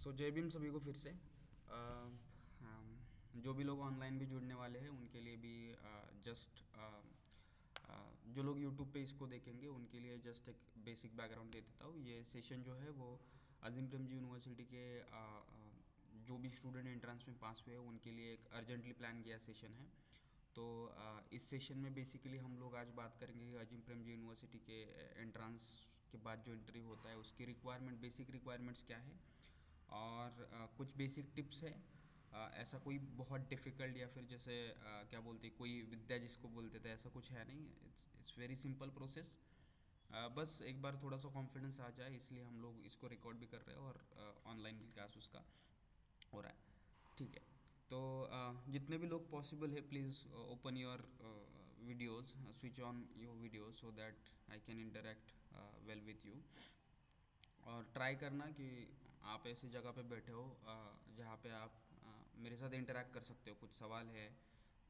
सो जय भीम सभी को फिर से जो भी लोग ऑनलाइन भी जुड़ने वाले हैं उनके लिए भी जस्ट जो लोग यूट्यूब पे इसको देखेंगे उनके लिए जस्ट एक बेसिक बैकग्राउंड दे देता हूँ। ये सेशन जो है वो अजीम प्रेमजी यूनिवर्सिटी के जो भी स्टूडेंट एंट्रेंस में पास हुए हैं उनके लिए एक अर्जेंटली प्लान किया सेशन है। तो इस सेशन में बेसिकली हम लोग आज बात करेंगे कि अजीम प्रेमजी यूनिवर्सिटी के एंट्रेंस के बाद जो इंटरव्यू होता है उसकी रिक्वायरमेंट, बेसिक रिक्वायरमेंट्स क्या है और कुछ बेसिक टिप्स है। ऐसा कोई बहुत डिफ़िकल्ट या फिर जैसे क्या बोलते कोई विद्या जिसको बोलते थे ऐसा कुछ है नहीं। It's very simple process. बस एक बार थोड़ा सा कॉन्फिडेंस आ जाए इसलिए हम लोग इसको रिकॉर्ड भी कर रहे हैं और ऑनलाइन क्लास उसका हो रहा है। ठीक है। तो जितने भी लोग पॉसिबल है please open your videos, switch on your videos so that I can interact well with you. और ट्राई करना कि आप ऐसी जगह पे बैठे हो जहाँ पे आप मेरे साथ इंटरेक्ट कर सकते हो। कुछ सवाल है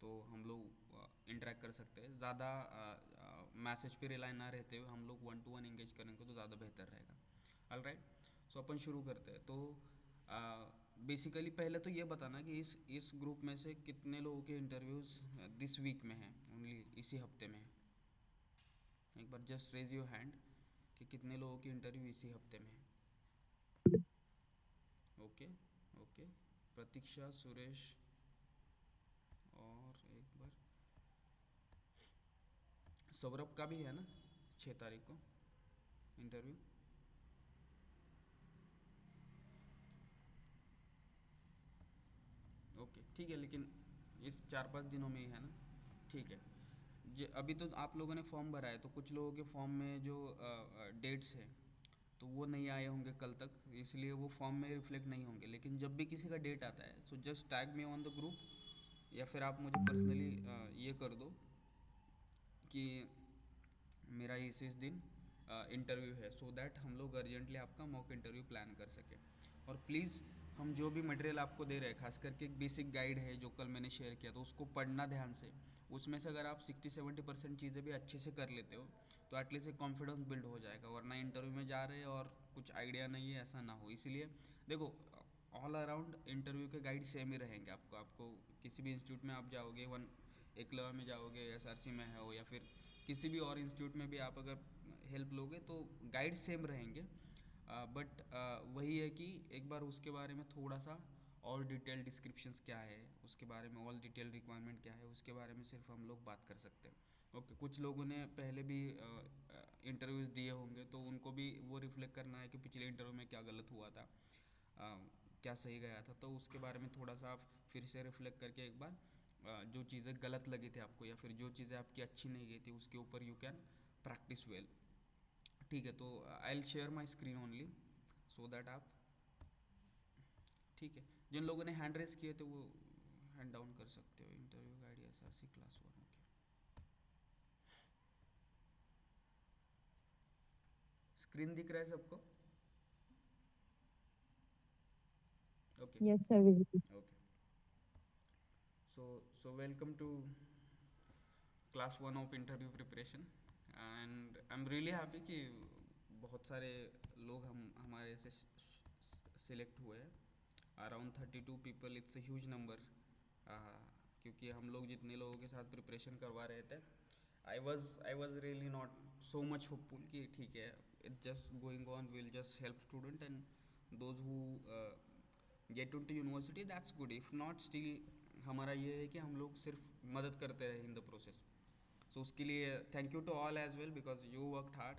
तो हम लोग इंटरेक्ट कर सकते हैं। ज़्यादा मैसेज पे रिलाई ना रहते हुए हम लोग वन टू वन इंगेज करेंगे तो ज़्यादा बेहतर रहेगा। All right. सो अपन शुरू करते हैं। तो बेसिकली पहले तो ये बताना कि इस ग्रुप में से कितने लोगों के इंटरव्यूज़ दिस वीक में हैं, ओनली इसी हफ्ते में है। एक बार जस्ट रेज योर हैंड कि कितने लोगों की इंटरव्यू इसी हफ्ते में है। ओके। ओके। प्रतीक्षा, सुरेश और एक बार सौरभ का भी है ना 6 तारीख को इंटरव्यू। ओके ठीक है, लेकिन इस 4-5 दिनों में ही है ना। ठीक है। अभी तो आप लोगों ने फॉर्म भरा है तो कुछ लोगों के फॉर्म में जो डेट्स है तो वो नहीं आए होंगे कल तक, इसलिए वो फॉर्म में रिफ्लेक्ट नहीं होंगे। लेकिन जब भी किसी का डेट आता है so just tag me on the group या फिर आप मुझे पर्सनली ये कर दो कि मेरा इस दिन इंटरव्यू है, सो दैट हम लोग अर्जेंटली आपका मॉक इंटरव्यू प्लान कर सकें। और प्लीज़ हम जो भी मटेरियल आपको दे रहे हैं, खास करके एक बेसिक गाइड है जो कल मैंने शेयर किया तो उसको पढ़ना ध्यान से। उसमें से अगर आप 60-70% चीज़ें भी अच्छे से कर लेते हो तो एटलीस्ट एक कॉन्फिडेंस बिल्ड हो जाएगा। वरना इंटरव्यू में जा रहे हैं और कुछ आइडिया नहीं है, ऐसा ना हो। इसलिए देखो, ऑल अराउंड इंटरव्यू के गाइड सेम ही रहेंगे। आपको किसी भी इंस्टीट्यूट में आप जाओगे, वन एकलव्य में जाओगे, एसआरसी में हो या फिर किसी भी और इंस्टीट्यूट में भी आप अगर हेल्प लोगे तो गाइड सेम रहेंगे। बट वही है कि एक बार उसके बारे में थोड़ा सा और डिटेल डिस्क्रिप्शंस क्या है, उसके बारे में ऑल डिटेल रिक्वायरमेंट क्या है, उसके बारे में सिर्फ हम लोग बात कर सकते हैं। ओके। कुछ लोगों ने पहले भी इंटरव्यूज़ दिए होंगे तो उनको भी वो रिफ्लेक्ट करना है कि पिछले इंटरव्यू में क्या गलत हुआ था, क्या सही गया था। तो उसके बारे में थोड़ा सा आप फिर से रिफ्लेक्ट करके एक बार जो चीज़ें गलत लगी थी आपको या फिर जो चीज़ें आपकी अच्छी नहीं गई थी उसके ऊपर यू कैन प्रैक्टिस वेल। ठीक है। तो I will share my screen only so that आप, ठीक है, जिन लोगों ने हैंड रेस किए थे वो हैंड डाउन कर सकते हो। Interview guide SRC class 1। Okay. Screen दिख रहा है सबको? Okay. Yes, sir. Will. Okay. So welcome to class 1 of interview preparation. And I am really happy कि बहुत सारे लोग हमारे से सिलेक्ट हुए हैं। Around 32 people, it's a huge number. क्योंकि हम लोग जितने लोगों के साथ प्रिपरेशन करवा रहे थे, I was really not so much hopeful कि ठीक है, it just going on, will just help student and those who get to university, that's good. If not still हमारा ये है कि हम लोग सिर्फ मदद करते रहे इन द प्रोसेस। सो उसके लिए thank you to all as well because you worked hard.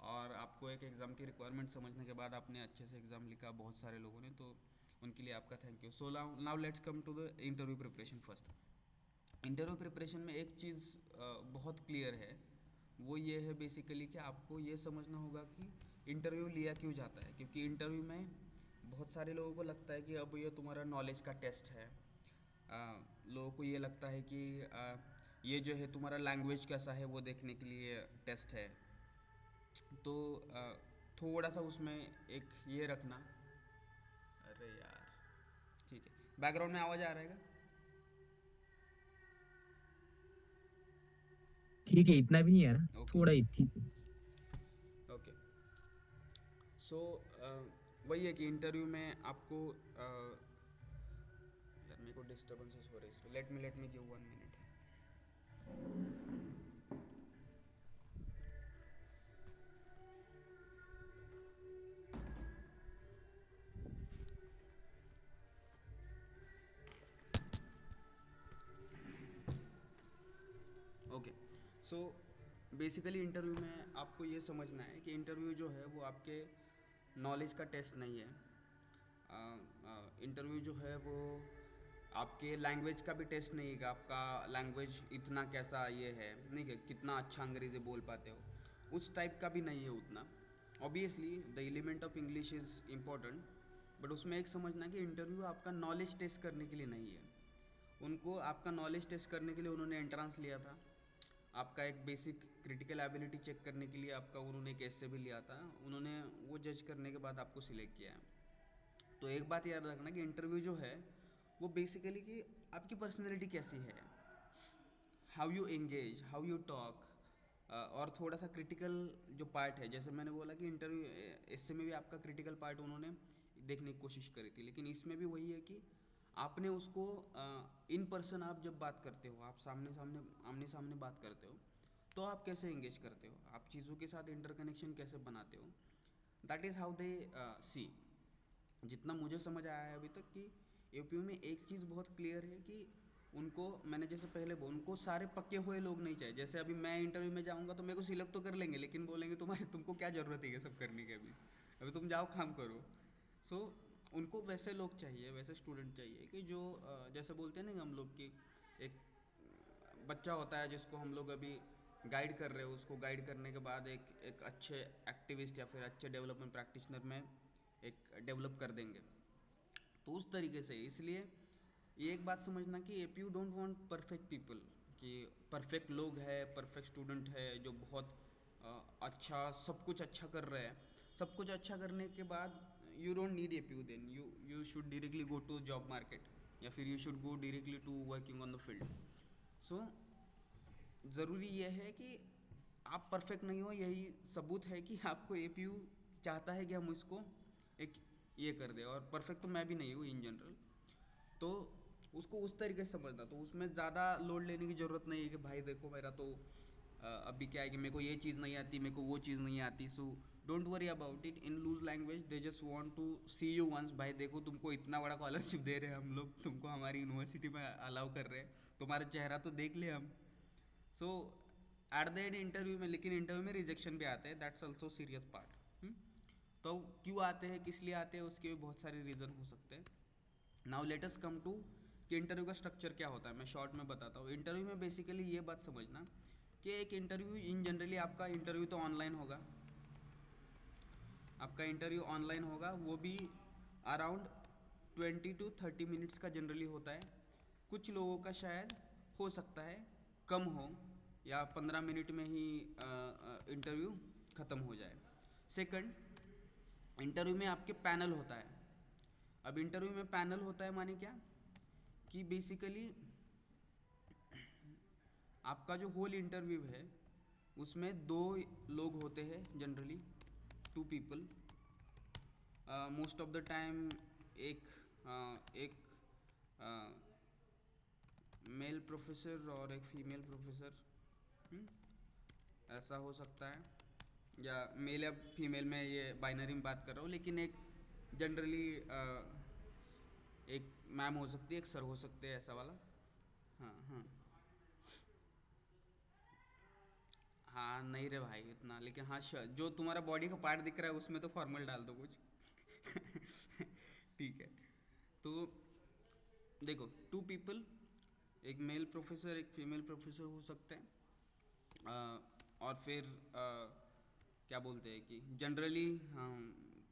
और आपको एक एग्ज़ाम की रिक्वायरमेंट समझने के बाद आपने अच्छे से एग्ज़ाम लिखा बहुत सारे लोगों ने, तो उनके लिए आपका thank you. So now let's come to the interview preparation first. Interview preparation में एक चीज़ बहुत क्लियर है, वो ये है बेसिकली कि आपको ये समझना होगा कि इंटरव्यू लिया क्यों जाता है। क्योंकि इंटरव्यू में बहुत सारे लोगों को लगता है कि अब ये तुम्हारा नॉलेज का टेस्ट है। लोगों को ये लगता है कि ये जो है तुम्हारा लैंग्वेज कैसा है वो देखने के लिए टेस्ट है। तो थोड़ा सा उसमें एक ये रखना। अरे यार, ठीक है, बैकग्राउंड में आवाज़ आ रहेगा? ठीक है, इतना भी नहीं है ना, ओके। थोड़ा ही ठीक है। ओके। सो वही है कि इंटरव्यू में आपको यार मेरे को डिस्टर्बेंसेस हो रहे हैं इस पे, let me give 1 minute. Okay, so basically interview में आपको ये समझना है कि इंटरव्यू जो है वो आपके नॉलेज का टेस्ट नहीं है। इंटरव्यू जो है वो आपके लैंग्वेज का भी टेस्ट नहीं है कि आपका लैंग्वेज इतना कैसा ये है, नहीं कि कितना अच्छा अंग्रेज़ी बोल पाते हो, उस टाइप का भी नहीं है उतना। Obviously the element of English is important, but उसमें एक समझना कि इंटरव्यू आपका नॉलेज टेस्ट करने के लिए नहीं है। उनको आपका नॉलेज टेस्ट करने के लिए उन्होंने एंट्रेंस लिया था, आपका एक बेसिक क्रिटिकल एबिलिटी चेक करने के लिए आपका उन्होंने एक ऐसे भी लिया था, उन्होंने वो जज करने के बाद आपको सिलेक्ट किया है। तो एक बात याद रखना कि इंटरव्यू जो है वो बेसिकली कि आपकी पर्सनैलिटी कैसी है, how you engage, how you talk, और थोड़ा सा क्रिटिकल जो पार्ट है, जैसे मैंने बोला कि इंटरव्यू इससे में भी आपका क्रिटिकल पार्ट उन्होंने देखने की कोशिश करी थी, लेकिन इसमें भी वही है कि आपने उसको इन पर्सन आप जब बात करते हो, आप आमने सामने बात करते हो, तो आप कैसे एंगेज करते हो, आप चीज़ों के साथ इंटरकनेक्शन कैसे बनाते हो, दैट इज़ हाउ दे सी। जितना मुझे समझ आया है अभी तक कि एपीयू में एक चीज़ बहुत क्लियर है कि उनको, मैंने जैसे पहले बोला, उनको सारे पक्के हुए लोग नहीं चाहिए। जैसे अभी मैं इंटरव्यू में जाऊंगा तो मेरे को सिलेक्ट तो कर लेंगे, लेकिन बोलेंगे तुमको क्या ज़रूरत है ये सब करने की, अभी तुम जाओ काम करो। सो उनको वैसे लोग चाहिए, वैसे स्टूडेंट चाहिए कि जो जैसे बोलते हैं ना हम लोग कि एक बच्चा होता है जिसको हम लोग अभी गाइड कर रहे हो, उसको गाइड करने के बाद एक एक अच्छे एक्टिविस्ट या फिर अच्छे डेवलपमेंट प्रैक्टिशनर में एक डेवलप कर देंगे। तो उस तरीके से इसलिए ये एक बात समझना कि APU don't want perfect people, कि परफेक्ट लोग है, परफेक्ट स्टूडेंट है जो बहुत अच्छा सब कुछ अच्छा कर रहे हैं। सब कुछ अच्छा करने के बाद you don't need APU, then you should directly go to job market, या फिर you should go directly to working on the field. So ज़रूरी यह है कि आप परफेक्ट नहीं हो, यही सबूत है कि आपको एपीयू चाहता है कि हम इसको एक ये कर दे, और परफेक्ट तो मैं भी नहीं हूँ इन जनरल। तो उसको उस तरीके से समझना, तो उसमें ज़्यादा लोड लेने की ज़रूरत नहीं है कि भाई देखो मेरा तो अभी क्या है कि मेरे को ये चीज़ नहीं आती, मेरे को वो चीज़ नहीं आती, so don't worry about it. In loose language they just want to see you once, भाई देखो तुमको इतना बड़ा स्कॉलरशिप दे रहे हैं हम लोग, तुमको हमारी यूनिवर्सिटी में अलाउ कर रहे हैं, तुम्हारा चेहरा तो देख ले हम। सो एट द एंड इंटरव्यू में, लेकिन इंटरव्यू में रिजेक्शन भी आते हैं, दैट्स ऑल्सो सीरियस पार्ट। तो क्यों आते हैं, किस लिए आते हैं, उसके भी बहुत सारे रीज़न हो सकते हैं। Now let us come to कि इंटरव्यू का स्ट्रक्चर क्या होता है, मैं शॉर्ट में बताता हूँ। इंटरव्यू में बेसिकली ये बात समझना कि एक इंटरव्यू इन जनरली, आपका इंटरव्यू तो ऑनलाइन होगा, आपका इंटरव्यू ऑनलाइन होगा, वो भी अराउंड 20 to 30 मिनट्स का जनरली होता है। कुछ लोगों का शायद हो सकता है कम हो, या 15 मिनट में ही इंटरव्यू ख़त्म हो जाए। सेकंड, इंटरव्यू में आपके पैनल होता है। अब इंटरव्यू में पैनल होता है माने क्या, कि बेसिकली आपका जो होल इंटरव्यू है उसमें दो लोग होते हैं generally, 2 people most of the time. एक मेल प्रोफेसर और एक फीमेल प्रोफेसर, ऐसा हो सकता है, या मेल या फीमेल में, ये बाइनरी में बात कर रहा हूँ, लेकिन एक जनरली एक मैम हो सकती है, एक सर हो सकते हैं, ऐसा वाला। हाँ हाँ हाँ, नहीं रे भाई इतना, लेकिन हाँ जो तुम्हारा बॉडी का पार्ट दिख रहा है उसमें तो फॉर्मल डाल दो कुछ। ठीक है। तो देखो, 2 पीपल, एक मेल प्रोफेसर एक फीमेल प्रोफेसर हो सकते हैं। और फिर क्या बोलते हैं कि जनरली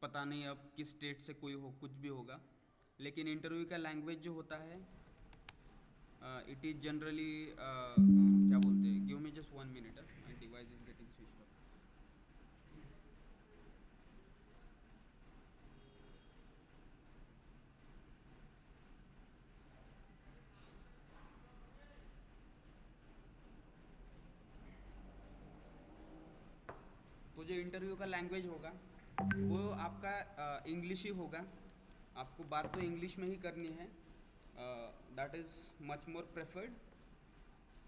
पता नहीं अब किस स्टेट से कोई हो, कुछ भी होगा, लेकिन इंटरव्यू का लैंग्वेज जो होता है इट इज़ जनरली क्या बोलते हैं, give me just 1 minute, my device is getting switched off. तो जो इंटरव्यू का लैंग्वेज होगा वो आपका इंग्लिश ही होगा, आपको बात तो इंग्लिश में ही करनी है, that is much more preferred.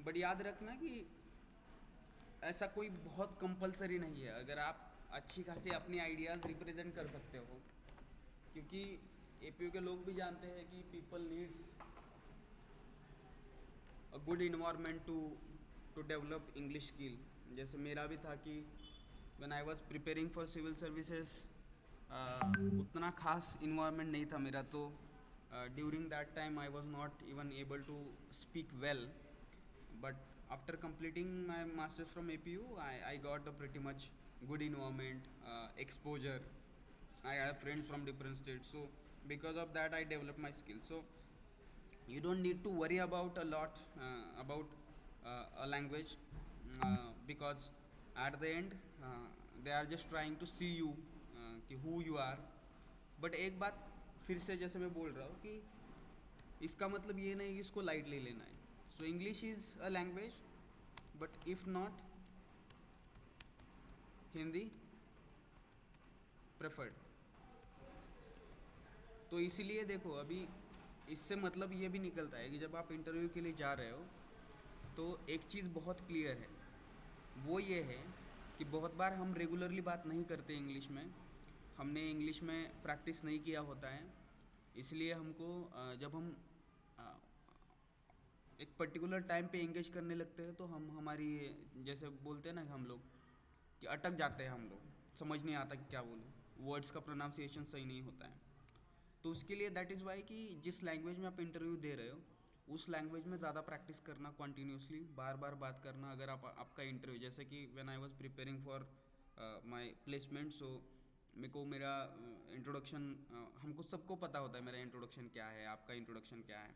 But याद रखना कि ऐसा कोई बहुत कंपलसरी नहीं है, अगर आप अच्छी खासी अपनी आइडियाज़ रिप्रेजेंट कर सकते हो, क्योंकि एपीयू के लोग भी जानते हैं कि people needs a good environment to develop English skill. जैसे मेरा भी था कि when I was preparing for civil services उतना खास इन्वायरमेंट नहीं था मेरा, तो during that time I was not even able to speak well. But after completing my masters from APU, I got a pretty much good environment, exposure. I had friends from different states, so because of that, I developed my skills. So you don't need to worry about a lot about a language, because at the end they are just trying to see you कि who you are. But एक बात फिर से जैसे मैं बोल रहा हूँ कि इसका मतलब ये नहीं कि इसको लाइटली लेना है। So English is a language, but if not Hindi preferred. तो इसीलिए देखो अभी इससे मतलब ये भी निकलता है कि जब आप इंटरव्यू के लिए जा रहे हो तो एक चीज़ बहुत क्लियर है, वो ये है कि बहुत बार हम रेगुलरली बात नहीं करते इंग्लिश में, हमने इंग्लिश में प्रैक्टिस नहीं किया होता है। इसलिए हमको जब हम एक पर्टिकुलर टाइम पे एंगेज करने लगते हैं तो हम हमारी जैसे बोलते हैं ना हम लोग कि अटक जाते हैं, हम लोग समझ नहीं आता कि क्या बोलूँ, वर्ड्स का प्रोनाउंसिएशन सही नहीं होता है। तो उसके लिए दैट इज़ वाई कि जिस लैंग्वेज में आप इंटरव्यू दे रहे हो उस लैंग्वेज में ज़्यादा प्रैक्टिस करना, कॉन्टीन्यूसली बार बार बात करना। अगर आप आपका इंटरव्यू जैसे कि when I was preparing for my placement, so मेरे को मेरा इंट्रोडक्शन, हमको सबको पता होता है मेरा इंट्रोडक्शन क्या है, आपका इंट्रोडक्शन क्या है,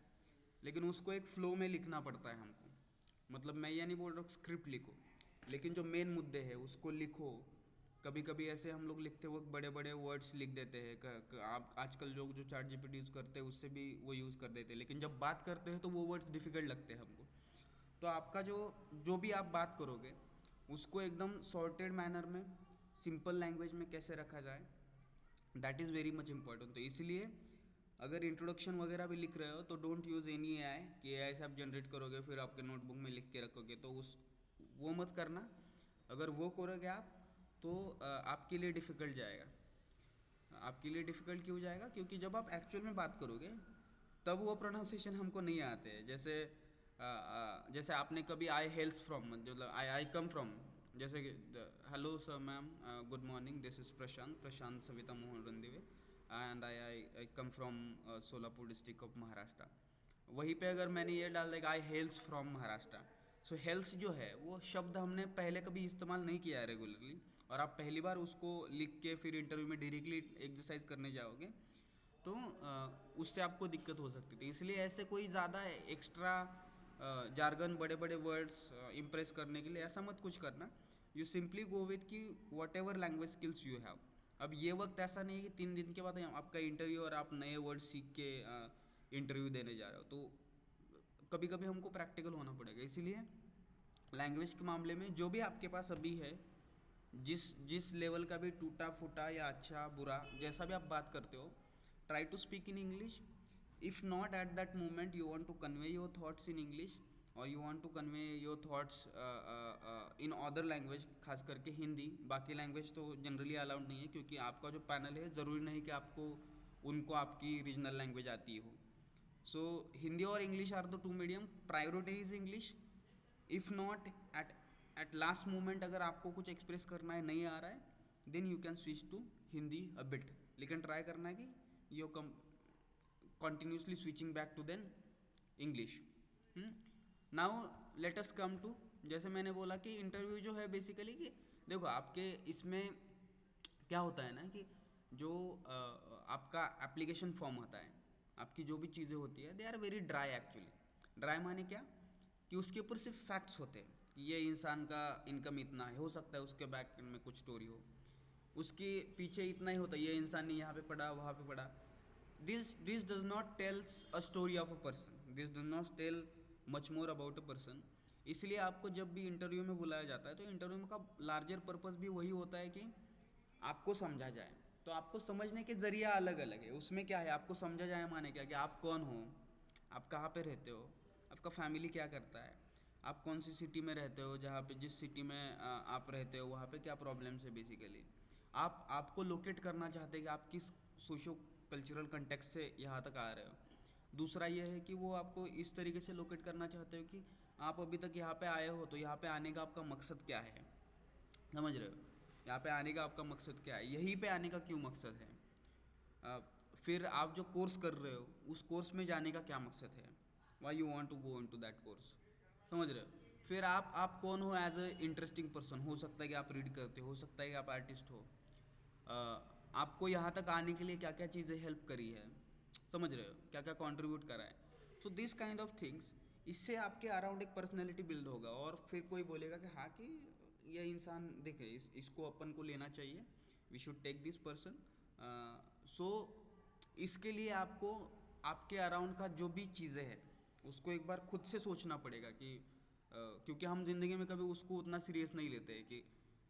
लेकिन उसको एक फ़्लो में लिखना पड़ता है हमको। मतलब मैं ये नहीं बोल रहा हूँ स्क्रिप्ट लिखो, लेकिन जो मेन मुद्दे हैं उसको लिखो। कभी कभी ऐसे हम लोग लिखते वक्त बड़े बड़े वर्ड्स लिख देते हैं, आप आजकल लोग जो चार्ट जीपीटी यूज़ करते हैं उससे भी वो यूज़ कर देते हैं, लेकिन जब बात करते हैं तो वो वर्ड्स डिफ़िकल्ट लगते हैं हमको। तो आपका जो जो भी आप बात करोगे उसको एकदम सॉर्टेड मैनर में, सिंपल लैंग्वेज में कैसे रखा जाए, that is very much important. तो इसलिए अगर इंट्रोडक्शन वगैरह भी लिख रहे हो तो डोंट यूज़ एनी एआई कि एआई से आप जनरेट करोगे फिर आपके नोटबुक में लिख के रखोगे, तो उस वो मत करना। अगर वो करोगे आप तो आपके लिए डिफ़िकल्ट जाएगा। आपके लिए डिफ़िकल्ट क्यों जाएगा? क्योंकि जब आप एक्चुअल में बात करोगे तब वो प्रोनाउंसिएशन हमको नहीं आते हैं। जैसे जैसे आपने कभी आई हेल्स फ्रॉम, मतलब आई कम फ्रॉम, जैसे कि hello sir ma'am, good morning, this is Prashant Prashant Savita Mohan Randive and I come from Solapur district of Maharashtra. वहीं पे अगर मैंने ये डाल दिया आई हेल्स फ्रॉम महाराष्ट्र, सो हेल्स जो है वो शब्द हमने पहले कभी इस्तेमाल नहीं किया है रेगुलरली, और आप पहली बार उसको लिख के फिर इंटरव्यू में डायरेक्टली एक्सरसाइज करने जाओगे तो उससे आपको दिक्कत हो सकती थी। इसलिए ऐसे कोई ज़्यादा एक्स्ट्रा जार्गन, बड़े बड़े वर्ड्स इम्प्रेस करने के लिए ऐसा मत कुछ करना। यू सिंपली गो विथ कि what ever language skills you have. अब ये वक्त ऐसा नहीं है कि 3 दिन के बाद आपका इंटरव्यू और आप नए वर्ड सीख के इंटरव्यू देने जा रहे हो, तो कभी कभी हमको प्रैक्टिकल होना पड़ेगा। इसीलिए लैंग्वेज के मामले में जो भी आपके पास अभी है, जिस जिस लेवल का भी टूटा फूटा या अच्छा बुरा जैसा भी आप बात करते हो, try to speak in English. If not at that moment you want to convey your thoughts in English और you want to convey your thoughts in other language, खास करके हिंदी। बाकी लैंग्वेज तो जनरली अलाउड नहीं है, क्योंकि आपका जो पैनल है ज़रूरी नहीं कि आपको उनको आपकी रीजनल लैंग्वेज आती हो। सो हिंदी और English are the two medium, priority is English. If not at last moment अगर आपको कुछ एक्सप्रेस करना है, नहीं आ रहा है, then you can switch to Hindi a bit, लेकिन ट्राई करना है कि you come continuously switching back to then English। Now let us come to, जैसे मैंने बोला कि इंटरव्यू जो है बेसिकली कि देखो आपके इसमें क्या होता है ना कि जो आपका एप्लीकेशन फॉर्म होता है, आपकी जो भी चीज़ें होती है they are very dry actually. Dry माने क्या कि उसके ऊपर सिर्फ फैक्ट्स होते हैं कि ये इंसान का इनकम इतना है, हो सकता है उसके बैक में कुछ स्टोरी हो, उसके पीछे इतना ही होता है, ये इंसान ने यहाँ पे पढ़ा वहाँ पे पढ़ा। This does not tells a story of a person, this does not tell much more about a person। इसलिए आपको जब भी इंटरव्यू में बुलाया जाता है तो इंटरव्यू का लार्जर पर्पस भी वही होता है कि आपको समझा जाए। तो आपको समझने के ज़रिया अलग अलग है। उसमें क्या है, आपको समझा जाए माने क्या कि आप कौन हो, आप कहाँ पे रहते हो, आपका फैमिली क्या करता है, आप कौन सी सिटी में रहते हो, जहाँ पे जिस सिटी में आप रहते हो वहाँ पे क्या प्रॉब्लम्स है बेसिकली। आप आपको लोकेट करना चाहते हैं कि आप किस सोशो कल्चरल कंटेक्स्ट से यहाँ तक आ रहे हो। दूसरा ये है कि वो आपको इस तरीके से लोकेट करना चाहते हो कि आप अभी तक यहाँ पे आए हो, तो यहाँ पे आने का आपका मकसद क्या है। समझ रहे हो, यहाँ पे आने का आपका मकसद क्या है, यहीं पे आने का क्यों मकसद है। अ, फिर आप जो कोर्स कर रहे हो उस कोर्स में जाने का क्या मकसद है, why you want to go in to that course. समझ रहे हो। फिर आप कौन हो एज अ इंटरेस्टिंग पर्सन। हो सकता है कि आप रीड करते हो सकता है कि आप आर्टिस्ट हो। आपको यहाँ तक आने के लिए क्या क्या चीज़ें हेल्प करी है, समझ रहे हो, क्या क्या कंट्रीब्यूट करा है। So this kind of things, इससे आपके अराउंड एक पर्सनैलिटी बिल्ड होगा। और फिर कोई बोलेगा कि हाँ कि ये इंसान देखे इसको अपन को लेना चाहिए, we should take this person. So इसके लिए आपको आपके अराउंड का जो भी चीज़ें हैं उसको एक बार खुद से सोचना पड़ेगा कि क्योंकि हम ज़िंदगी में कभी उसको उतना सीरियस नहीं लेते हैं कि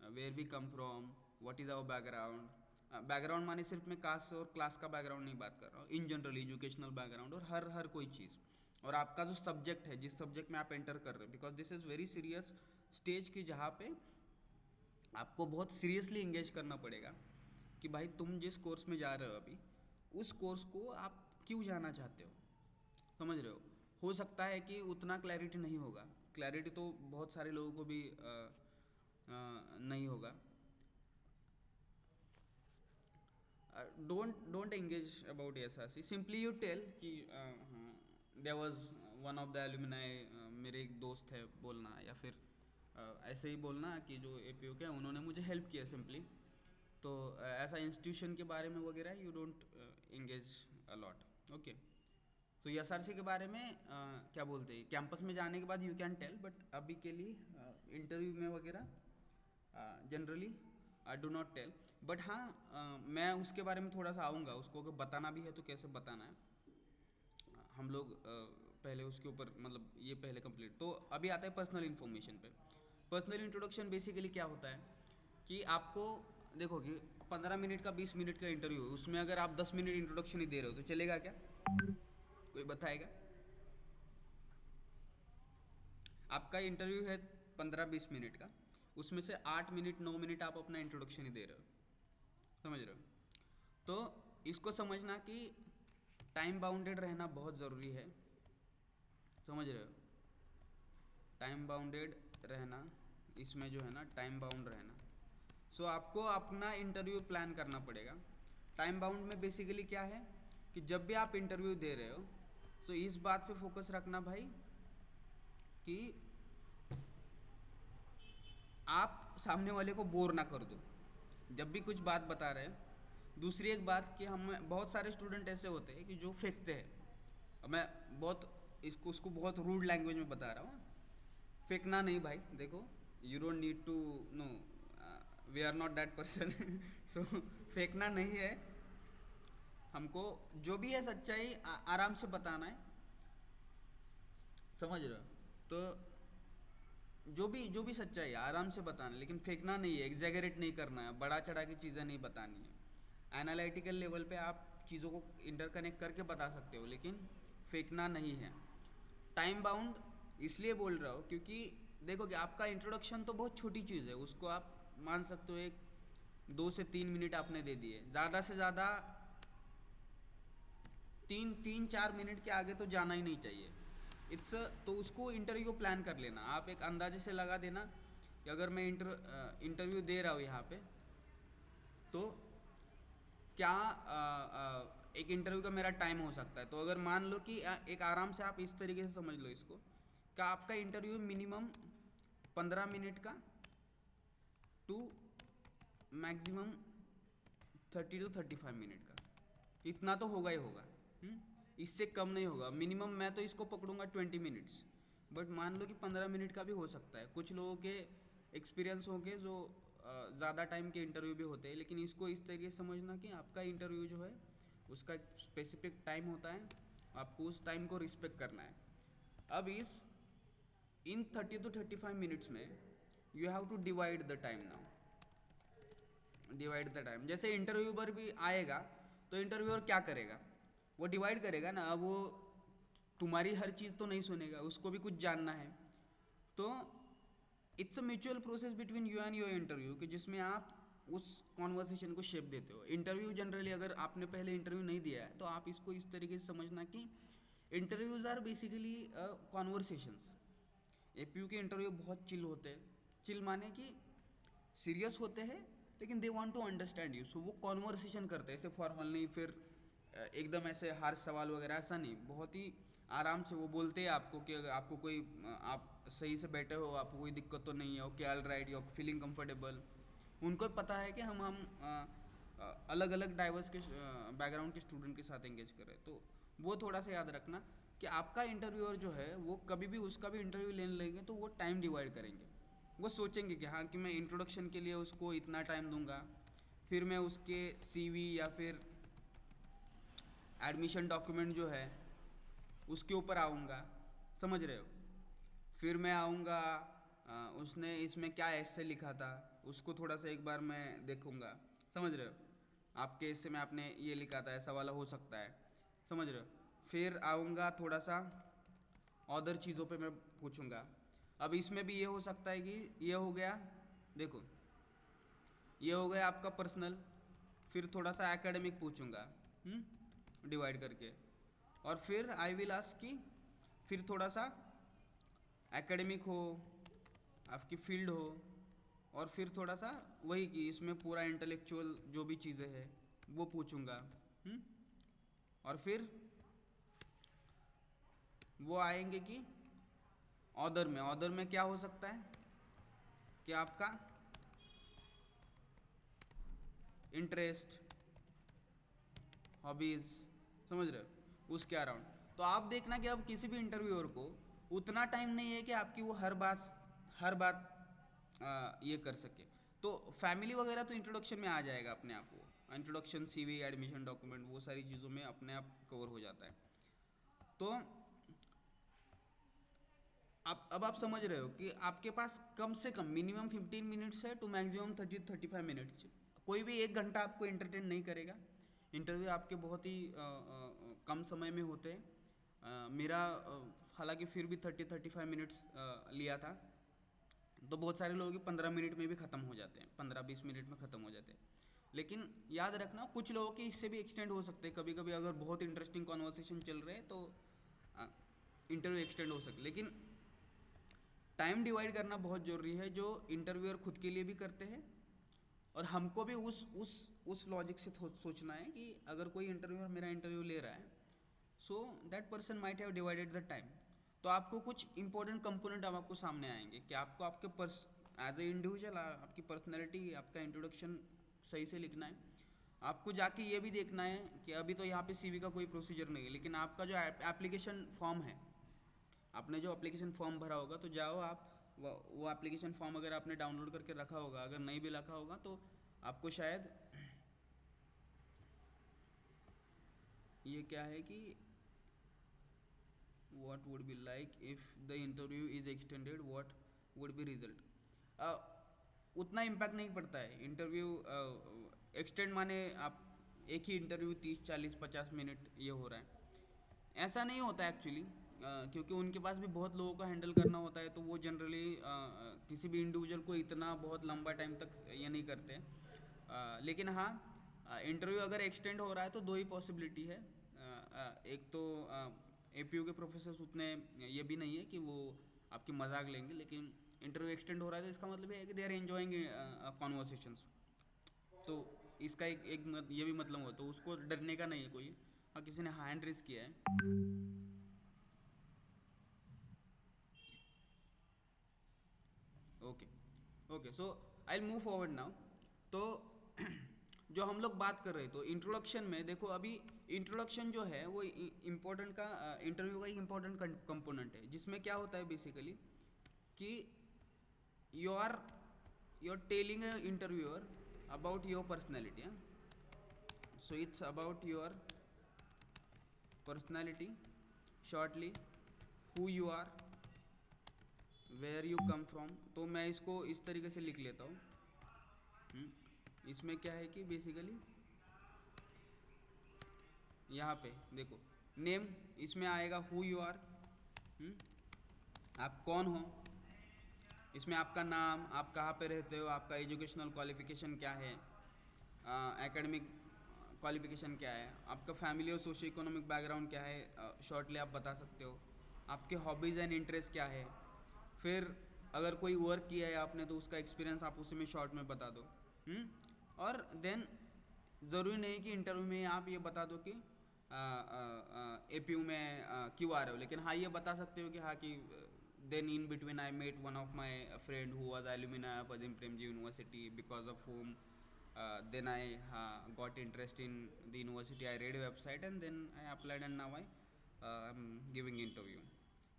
where we come from, what is our background. Background माने सिर्फ मैं कास्ट और क्लास का बैकग्राउंड नहीं बात कर रहा हूँ, इन जनरल एजुकेशनल बैकग्राउंड और हर कोई चीज़। और आपका जो सब्जेक्ट है, जिस सब्जेक्ट में आप एंटर कर रहे हो, because this is very serious stage की जहाँ पे आपको बहुत सीरियसली इंगेज करना पड़ेगा कि भाई तुम जिस कोर्स में जा रहे हो अभी, उस कोर्स को आप क्यों जाना चाहते हो। समझ रहे हो सकता है कि उतना क्लैरिटी नहीं होगा, क्लैरिटी तो बहुत सारे लोगों को भी नहीं होगा। Don't engage about S R C, simply you tell कि there was one of the alumni, मेरे एक दोस्त है बोलना, या फिर ऐसे ही बोलना कि जो ए पी ओ के हैं उन्होंने मुझे हेल्प किया सिंपली। तो ऐसा इंस्टीट्यूशन के बारे में वगैरह you don't engage a lot. Okay. तो एस आर सी के बारे में क्या बोलते हैं, कैंपस में जाने के बाद यू कैन टेल, बट अभी के लिए इंटरव्यू में वगैरह generally I do not tell. But हाँ, मैं उसके बारे में थोड़ा सा आऊँगा, उसको अगर बताना भी है तो कैसे बताना है। हम लोग पहले उसके ऊपर मतलब ये पहले कंप्लीट। तो अभी आता है पर्सनल इन्फॉर्मेशन पे। पर्सनल इंट्रोडक्शन बेसिकली क्या होता है कि आपको देखो कि 15 मिनट का 20 मिनट का इंटरव्यू है, उसमें अगर आप 10 मिनट इंट्रोडक्शन ही दे रहे हो तो चलेगा क्या, कोई बताएगा। आपका इंटरव्यू है 15-20 मिनट का, उसमें से 8 मिनट 9 मिनट आप अपना इंट्रोडक्शन ही दे रहे हो। समझ रहे हो। तो इसको समझना कि टाइम बाउंडेड रहना बहुत ज़रूरी है। समझ रहे हो, टाइम बाउंडेड रहना, इसमें जो है ना टाइम बाउंड रहना। सो आपको अपना इंटरव्यू प्लान करना पड़ेगा। टाइम बाउंड में बेसिकली क्या है कि जब भी आप इंटरव्यू दे रहे हो, सो इस बात पे फोकस रखना भाई कि आप सामने वाले को बोर ना कर दो जब भी कुछ बात बता रहे हैं। दूसरी एक बात कि हम बहुत सारे स्टूडेंट ऐसे होते हैं कि जो फेंकते हैं। अब मैं बहुत इसको उसको बहुत रूड लैंग्वेज में बता रहा हूँ, फेंकना नहीं भाई। देखो, you don't need to know, we are not that person. So फेंकना नहीं है, हमको जो भी है सच्चाई आराम से बताना है। समझ रहे हो। तो जो भी सच्चाई है आराम से बताना है, लेकिन फेंकना नहीं है, एग्जैगरेट नहीं करना है, बड़ा चढ़ा की चीज़ें नहीं बतानी है। एनालिटिकल लेवल पे आप चीज़ों को इंटरकनेक्ट करके बता सकते हो, लेकिन फेंकना नहीं है। टाइम बाउंड इसलिए बोल रहा हूँ क्योंकि देखो कि आपका इंट्रोडक्शन तो बहुत छोटी चीज़ है, उसको आप मान सकते हो एक 2 से 3 मिनट आपने दे दिए, ज़्यादा से ज़्यादा 3-4 मिनट के आगे तो जाना ही नहीं चाहिए। इट्स तो उसको इंटरव्यू को प्लान कर लेना, आप एक अंदाजे से लगा देना कि अगर मैं इंटरव्यू दे रहा हूँ यहाँ पे, तो क्या एक इंटरव्यू का मेरा टाइम हो सकता है। तो अगर मान लो कि एक आराम से आप इस तरीके से समझ लो इसको, कि आपका इंटरव्यू मिनिमम 15 मिनट का टू मैक्सिमम 30 to 35 मिनट का, इतना तो होगा ही होगा। इससे कम नहीं होगा। मिनिमम मैं तो इसको पकड़ूंगा 20 मिनट्स, बट मान लो कि 15 मिनट का भी हो सकता है। कुछ लोगों के एक्सपीरियंस होंगे जो ज़्यादा टाइम के इंटरव्यू भी होते हैं, लेकिन इसको इस तरीके से समझना कि आपका इंटरव्यू जो है उसका एक स्पेसिफिक टाइम होता है, आपको उस टाइम को रिस्पेक्ट करना है। अब इन 30 to 35 मिनट्स में you have to divide the time now. Divide the time. जैसे इंटरव्यूअर भी आएगा तो इंटरव्यूअर क्या करेगा, वो डिवाइड करेगा ना। अब वो तुम्हारी हर चीज़ तो नहीं सुनेगा, उसको भी कुछ जानना है। तो it's a mutual process between you and your interview, कि जिसमें आप उस कॉन्वर्सेशन को शेप देते हो। इंटरव्यू जनरली, अगर आपने पहले इंटरव्यू नहीं दिया है तो आप इसको इस तरीके से समझना कि interviews are basically conversations. APU के इंटरव्यू बहुत चिल होते हैं। चिल माने कि सीरियस होते हैं लेकिन they want to understand you, so वो कॉन्वर्सेशन करते हैं, ऐसे फॉर्मल नहीं, फिर एकदम ऐसे हर सवाल वगैरह ऐसा नहीं, बहुत ही आराम से वो बोलते हैं आपको कि अगर आपको कोई आप सही से बैठे हो, आपको कोई दिक्कत तो नहीं है, okay all right, you feeling comfortable. उनको पता है कि हम अलग अलग डाइवर्स के बैकग्राउंड के स्टूडेंट के साथ एंगेज कर रहे हैं। तो वो थोड़ा सा याद रखना कि आपका इंटरव्यूअर जो है वो कभी भी उसका भी इंटरव्यू लेने लेंगे तो वो टाइम डिवाइड करेंगे। वो सोचेंगे कि हाँ, कि मैं इंट्रोडक्शन के लिए उसको इतना टाइम दूंगा, फिर मैं उसके सीवी या फिर एडमिशन डॉक्यूमेंट जो है उसके ऊपर आऊँगा, समझ रहे हो। फिर मैं आऊँगा, उसने इसमें क्या ऐसे लिखा था उसको थोड़ा सा एक बार मैं देखूँगा, समझ रहे हो। आपके इससे में आपने ये लिखा था, ऐसा वाला हो सकता है, समझ रहे हो। फिर आऊँगा थोड़ा सा अदर चीज़ों पे मैं पूछूँगा। अब इसमें भी ये हो सकता है कि ये हो गया, देखो ये हो गया आपका पर्सनल, फिर थोड़ा सा एकेडमिक पूछूँगा डिवाइड करके, और फिर आई विल आस्क कि फिर थोड़ा सा एकेडमिक हो, आपकी फील्ड हो, और फिर थोड़ा सा वही कि इसमें पूरा इंटेलेक्चुअल जो भी चीज़ें हैं वो पूछूंगा। और फिर वो आएंगे कि ऑर्डर में क्या हो सकता है कि आपका इंटरेस्ट, हॉबीज़, समझ रहे हो, उसके अराउंड। तो आप देखना कि अब किसी भी इंटरव्यूअर को उतना टाइम नहीं है कि आपकी वो हर बात ये कर सके। तो फैमिली वगैरह तो इंट्रोडक्शन में आ जाएगा अपने आप, वो इंट्रोडक्शन, सीवी, एडमिशन डॉक्यूमेंट, वो सारी चीज़ों में अपने आप कवर हो जाता है। तो अब आप समझ रहे हो कि आपके पास कम से कम मिनिमम 15 मिनट्स है टू मैक्सिमम 30-35 मिनट्स। कोई भी 1 घंटा आपको एंटरटेन नहीं करेगा। इंटरव्यू आपके बहुत ही कम समय में होते हैं। मेरा हालांकि फिर भी 30-35 मिनट्स लिया था, तो बहुत सारे लोगों के 15 मिनट में भी ख़त्म हो जाते हैं, 15-20 मिनट में ख़त्म हो जाते हैं। लेकिन याद रखना कुछ लोगों के इससे भी एक्सटेंड हो सकते हैं। कभी कभी अगर बहुत इंटरेस्टिंग कॉन्वर्सेशन चल रहे हैं तो इंटरव्यू एक्सटेंड हो सकते। लेकिन टाइम डिवाइड करना बहुत ज़रूरी है, जो इंटरव्यूअर खुद के लिए भी करते हैं, और हमको भी उस लॉजिक से सोचना है कि अगर कोई इंटरव्यूअर मेरा इंटरव्यू ले रहा है, so that person might have divided the time. तो आपको कुछ इंपॉर्टेंट कंपोनेंट अब आपको सामने आएंगे कि आपको आपके एज ए इंडिविजुअल आपकी पर्सनैलिटी, आपका इंट्रोडक्शन सही से लिखना है। आपको जाके ये भी देखना है कि अभी तो यहाँ पे सीवी का कोई प्रोसीजर नहीं है, लेकिन आपका जो एप्लीकेशन फॉर्म है, आपने जो एप्लीकेशन फॉर्म भरा होगा, तो जाओ आप वो एप्लीकेशन फॉर्म अगर आपने डाउनलोड करके रखा होगा, अगर नहीं भी रखा होगा तो आपको शायद ये क्या है कि what would be like if the interview is extended, what would be result। उतना इम्पैक्ट नहीं पड़ता है इंटरव्यू एक्सटेंड माने आप एक ही इंटरव्यू 30-40-50 मिनट ये हो रहा है, ऐसा नहीं होता एक्चुअली। क्योंकि उनके पास भी बहुत लोगों को हैंडल करना होता है, तो वो जनरली किसी भी इंडिविजुअल को इतना बहुत लंबा टाइम तक ये नहीं करते। लेकिन हाँ, इंटरव्यू अगर एक्सटेंड हो रहा है तो दो ही पॉसिबिलिटी है। एक तो एपीयू के प्रोफेसर्स उतने ये भी नहीं है कि वो आपकी मजाक लेंगे, लेकिन इंटरव्यू एक्सटेंड हो रहा है तो इसका मतलब है कि दे आर एंजॉइंग कॉन्वर्सेशंस। तो इसका ये भी मतलब हो, तो उसको डरने का नहीं है कोई। हाँ, किसी ने हैंड रेस किया है। Okay okay, so I move forward now. तो जो हम लोग बात कर रहे, तो इंट्रोडक्शन में देखो, अभी इंट्रोडक्शन जो है वो इम्पोर्टेंट का इंटरव्यू का एक इम्पोर्टेंट कंपोनेंट है, जिसमें क्या होता है बेसिकली कि you are telling a interviewer about your personality. So it's about your personality shortly, who you are, where you come from. तो मैं इसको इस तरीके से लिख लेता हूँ। इसमें क्या है कि बेसिकली यहाँ पे देखो, नेम इसमें आएगा हु यू आर, आप कौन हो। इसमें आपका नाम, आप कहाँ पे रहते हो, आपका एजुकेशनल क्वालिफिकेशन क्या है, एकेडमिक क्वालिफिकेशन क्या है, आपका फैमिली और सोशो इकोनॉमिक बैकग्राउंड क्या है, शॉर्टली आप बता सकते हो। आपके हॉबीज़ एंड इंटरेस्ट क्या है। फिर अगर कोई वर्क किया है आपने तो उसका एक्सपीरियंस आप उसी में शॉर्ट में बता दो। और देन ज़रूरी नहीं कि इंटरव्यू में आप ये बता दो कि एपीयू में क्यों आ रहे हो, लेकिन हाँ ये बता सकते हो कि हाँ कि then in between I met one of my friend who was alumni of Azim Premji university because of home then I got interest in the university. I read a website and then I applied and now I'm giving interview.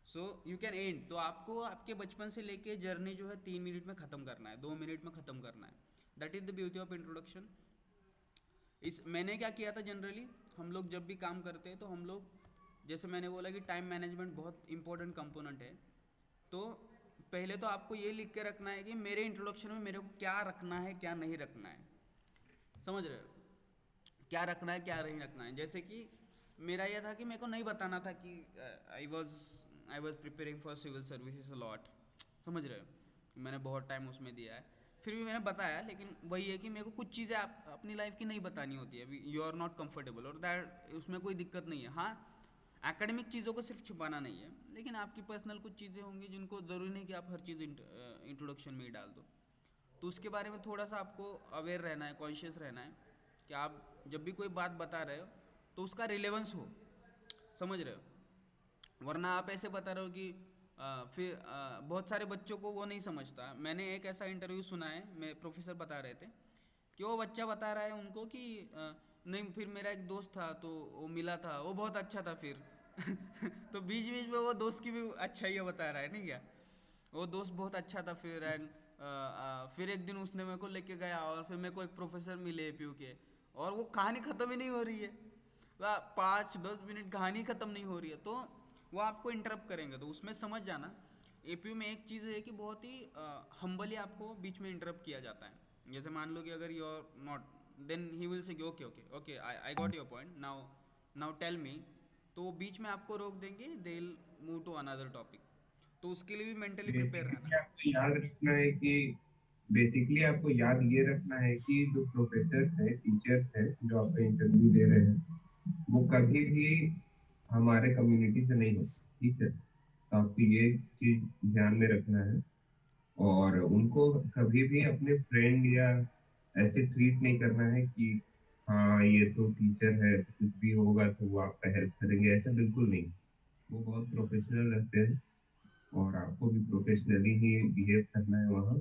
So you can end. तो आपको आपके बचपन से लेके journey जो है 3 minute में ख़त्म करना है, 2 मिनट में ख़त्म करना है। That is the beauty of introduction. इस मैंने क्या किया था जनरली, हम लोग जब भी काम करते हैं तो हम लोग, जैसे मैंने बोला कि टाइम मैनेजमेंट बहुत इंपॉर्टेंट कंपोनेंट है, तो पहले तो आपको ये लिख के रखना है कि मेरे इंट्रोडक्शन में मेरे को क्या रखना है क्या नहीं रखना है। समझ रहे हो, क्या रखना है क्या नहीं रखना है। जैसे कि मेरा यह था कि मेरे को नहीं बताना था कि I was preparing for civil services lot. समझ रहे हो, मैंने बहुत टाइम उसमें दिया है, फिर भी मैंने बताया। लेकिन वही है कि मेरे को कुछ चीज़ें आप अपनी लाइफ की नहीं बतानी होती है, यू आर नॉट कंफर्टेबल, और दैट उसमें कोई दिक्कत नहीं है। हाँ, एकेडमिक चीज़ों को सिर्फ छुपाना नहीं है, लेकिन आपकी पर्सनल कुछ चीज़ें होंगी जिनको ज़रूरी नहीं कि आप हर चीज़ इंट्रोडक्शन में ही डाल दो। तो उसके बारे में थोड़ा सा आपको अवेयर रहना है, कॉन्शियस रहना है कि आप जब भी कोई बात बता रहे हो तो उसका रिलेवेंस हो। समझ रहे हो, वरना आप ऐसे बता रहे हो कि फिर बहुत सारे बच्चों को वो नहीं समझता। मैंने एक ऐसा इंटरव्यू सुना है, मैं प्रोफेसर बता रहे थे कि वो बच्चा बता रहा है उनको कि नहीं, फिर मेरा एक दोस्त था तो वो मिला था, वो बहुत अच्छा था फिर तो बीच बीच में वो दोस्त की भी अच्छाइयाँ बता रहा है, नहीं क्या, वो दोस्त बहुत अच्छा था फिर। एंड फिर एक दिन उसने मेरे को लेके गया और फिर मेरे को एक प्रोफेसर मिले एपीयू के, और वो कहानी ख़त्म ही नहीं हो रही है, 5-10 मिनट कहानी ख़त्म नहीं हो रही है, तो वो आपको इंटरप्ट करेंगे। तो उसमें समझ जाना, एपीयू में एक चीज़ है कि बहुत ही हम्बली आपको बीच में इंटरप्ट किया जाता है। जैसे मान लो कि अगर you are not, then he will say okay okay okay, I got your point, now now tell me. तो वो बीच में आपको रोक देंगे, they will move to another topic. तो उसके लिए भी मेंटली प्रिपेयर रहना। बेसिकली आपको याद रखना है कि बेसिकली आपको याद ये रखना है कि जो प्रोफेसर्स हैं, टीचर्स हैं, जो आपका इंटरव्यू दे रहे हैं, वो कभी भी हमारे कम्युनिटी से नहीं होते। ठीक है, तो आपको ये चीज ध्यान में रखना है, और उनको कभी भी अपने फ्रेंड या ऐसे ट्रीट नहीं करना है कि हाँ ये तो टीचर है, तो कुछ भी होगा तो वो आपका हेल्प करेंगे, ऐसा बिल्कुल नहीं। वो बहुत प्रोफेशनल रहते हैं, और आपको भी प्रोफेशनली ही बिहेव करना है वहाँ।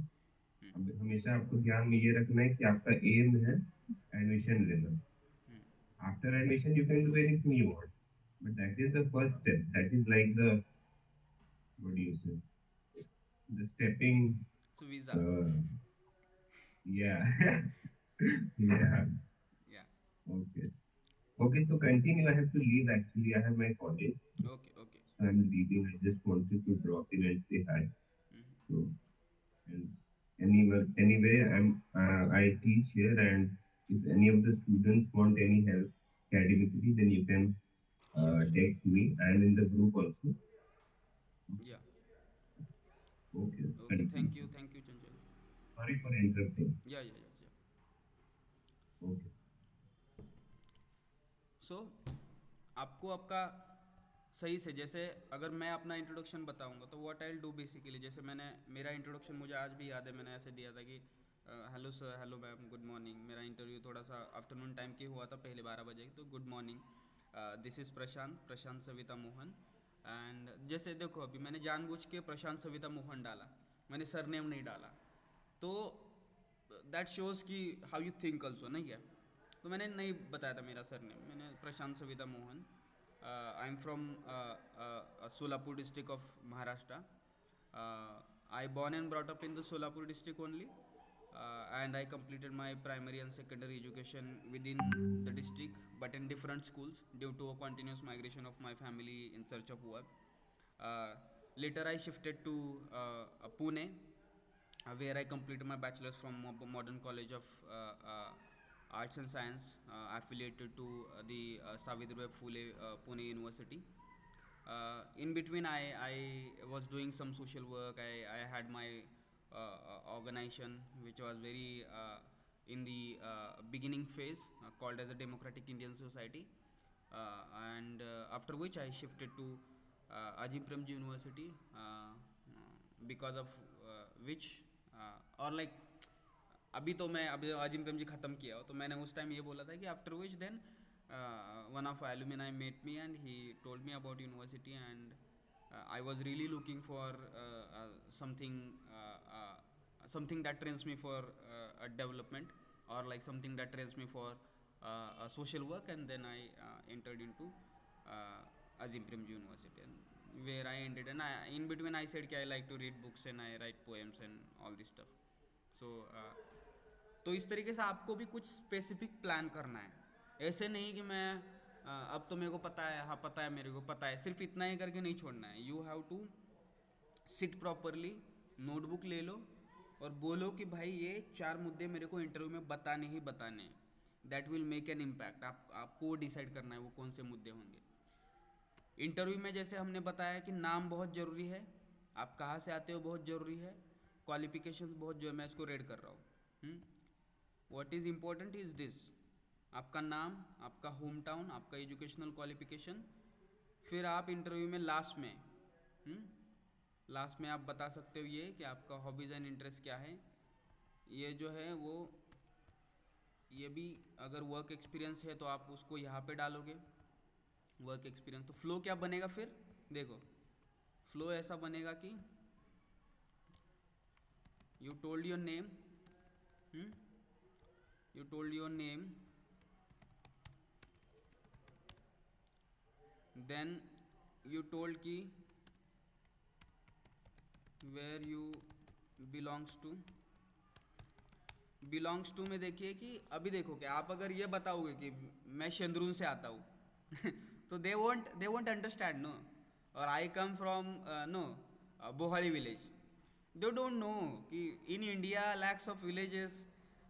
अब हमेशा आपको ध्यान में ये रखना है कि आपका एम है एडमिशन लेना। After admission you can do anything you want, but that is the first step, that is like the, what do you से, द स्टेपिंग, So visa. या या Yeah. Okay okay, so continue. I have to leave actually, I have my college, Okay, okay. so I'm leaving. I just wanted to drop in and say hi. Mm-hmm. So, and anyway, I teach here, and if any of the students want any help academically, then you can Sure, sure. text me. I am in the group also. Yeah. Okay, Okay. continue. Thank you, Chanchal. Sorry for interrupting. Yeah, yeah, yeah, yeah. Okay. So, आपको आपका सही से, जैसे अगर मैं अपना introduction बताऊंगा तो what I will do basically, जैसे मैंने मेरा इंट्रोडक्शन मुझे आज भी याद है, मैंने ऐसे दिया था कि hello sir, hello ma'am, good morning. मेरा इंटरव्यू थोड़ा सा आफ्टरनून टाइम की हुआ था, पहले 12 बजे, तो good morning, this is Prashant Savita Mohan. And जैसे देखो, अभी मैंने जानबूझ के प्रशांत सविता मोहन डाला, मैंने सरनेम नहीं डाला, तो दैट शोज़ कि हाउ यू थिंक ऑल्सो, नहीं क्या। तो मैंने नहीं बताया था मेरा सरनेम, मैंने Prashant Savita Mohan, I am from Solapur district of Maharashtra, I born and brought up in the Solapur district only, and I completed my primary and secondary education within the district but in different schools due to a continuous migration of my family in search of work. Later I shifted to Pune, where I completed my bachelor's from Modern College of Arts and Science, affiliated to the Savitribai Phule Pune University. In between, I was doing some social work. I had my organization, which was very in the beginning phase, called as a Democratic Indian Society. And after which I shifted to Ajim Premji University, because of which और like अभी तो मैं अभी अजिम प्रेमजी ख़त्म किया हो, तो मैंने उस टाइम ये बोला था कि after which then one of alumni met me and he told me about university and I was really looking for something that trains me for a development, or like something that trains me for a social work, and then I entered into Azim Premji University, and where I ended. And in between I said कि I like to read books and I write poems and all this stuff. So तो इस तरीके से आपको भी कुछ specific plan करना है. ऐसे नहीं कि मैं अब तो मेरे को पता है, हाँ पता है, मेरे को पता है, सिर्फ इतना ही करके नहीं छोड़ना है. You have to sit properly, notebook ले लो और बोलो कि भाई ये 4 मुद्दे मेरे को इंटरव्यू में बताने ही बताने हैं. That will make an impact. आपको डिसाइड करना है वो कौन से मुद्दे होंगे. इंटरव्यू में जैसे हमने बताया कि नाम बहुत ज़रूरी है, आप कहाँ से आते हो बहुत ज़रूरी है, क्वालिफिकेशंस बहुत जो है, मैं इसको रेड कर रहा हूँ. What is important is this: आपका नाम, आपका होम टाउन, आपका एजुकेशनल क्वालिफिकेशन. फिर आप इंटरव्यू में लास्ट में आप बता सकते हो ये कि आपका हॉबीज़ एंड इंटरेस्ट क्या है. ये जो है वो, ये भी अगर वर्क एक्सपीरियंस है तो आप उसको यहाँ पे डालोगे, वर्क एक्सपीरियंस. तो फ्लो क्या बनेगा फिर? देखो, फ्लो ऐसा बनेगा कि you told your name, then you told कि वेयर यू बिलोंग्स टू में देखिए कि अभी देखो कि आप अगर ये बताओगे कि मैं शेंद्रून से आता हूँ तो दे वोंट अंडरस्टैंड, नो. और I come from no Bohali village. They don't know कि in India lakhs of villages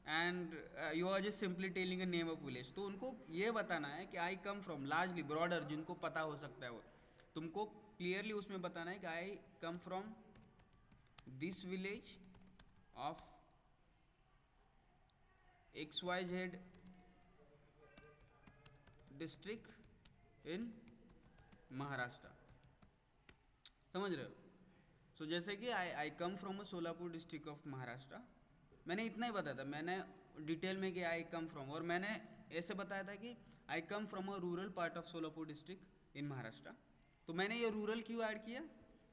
and you are just simply telling a name of village. तो उनको ये बताना है कि I come from, largely broader, जिनको पता हो सकता है वो, तुमको क्लियरली उसमें बताना है कि I come from this village of XYZ district in Maharashtra. समझ रहे हो? सो जैसे कि I come from a Solapur district of Maharashtra. मैंने इतना ही बताया था, मैंने डिटेल में कि आई कम फ्रॉम, और मैंने ऐसे बताया था कि I come from a rural part of Solapur district in Maharashtra. तो मैंने ये रूरल क्यों ऐड किया?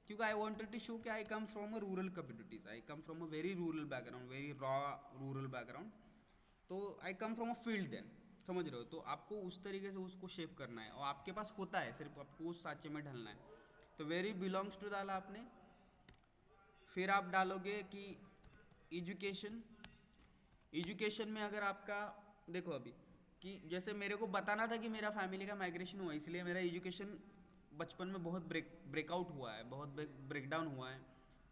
क्योंकि आई वॉन्टेड टू शो कि I come from a rural communities, I come from a very rural background, very raw rural background. तो I come from a field then. समझ रहे हो? तो आपको उस तरीके से उसको शेप करना है, और आपके पास होता है, सिर्फ आपको उस साँचे में ढलना है. तो वेरी बिलोंग्स टू डाला आपने. फिर आप डालोगे कि एजुकेशन में अगर आपका, देखो अभी कि जैसे मेरे को बताना था कि मेरा फैमिली का माइग्रेशन हुआ, इसलिए मेरा एजुकेशन बचपन में बहुत ब्रेकआउट हुआ है, बहुत ब्रेकडाउन हुआ है.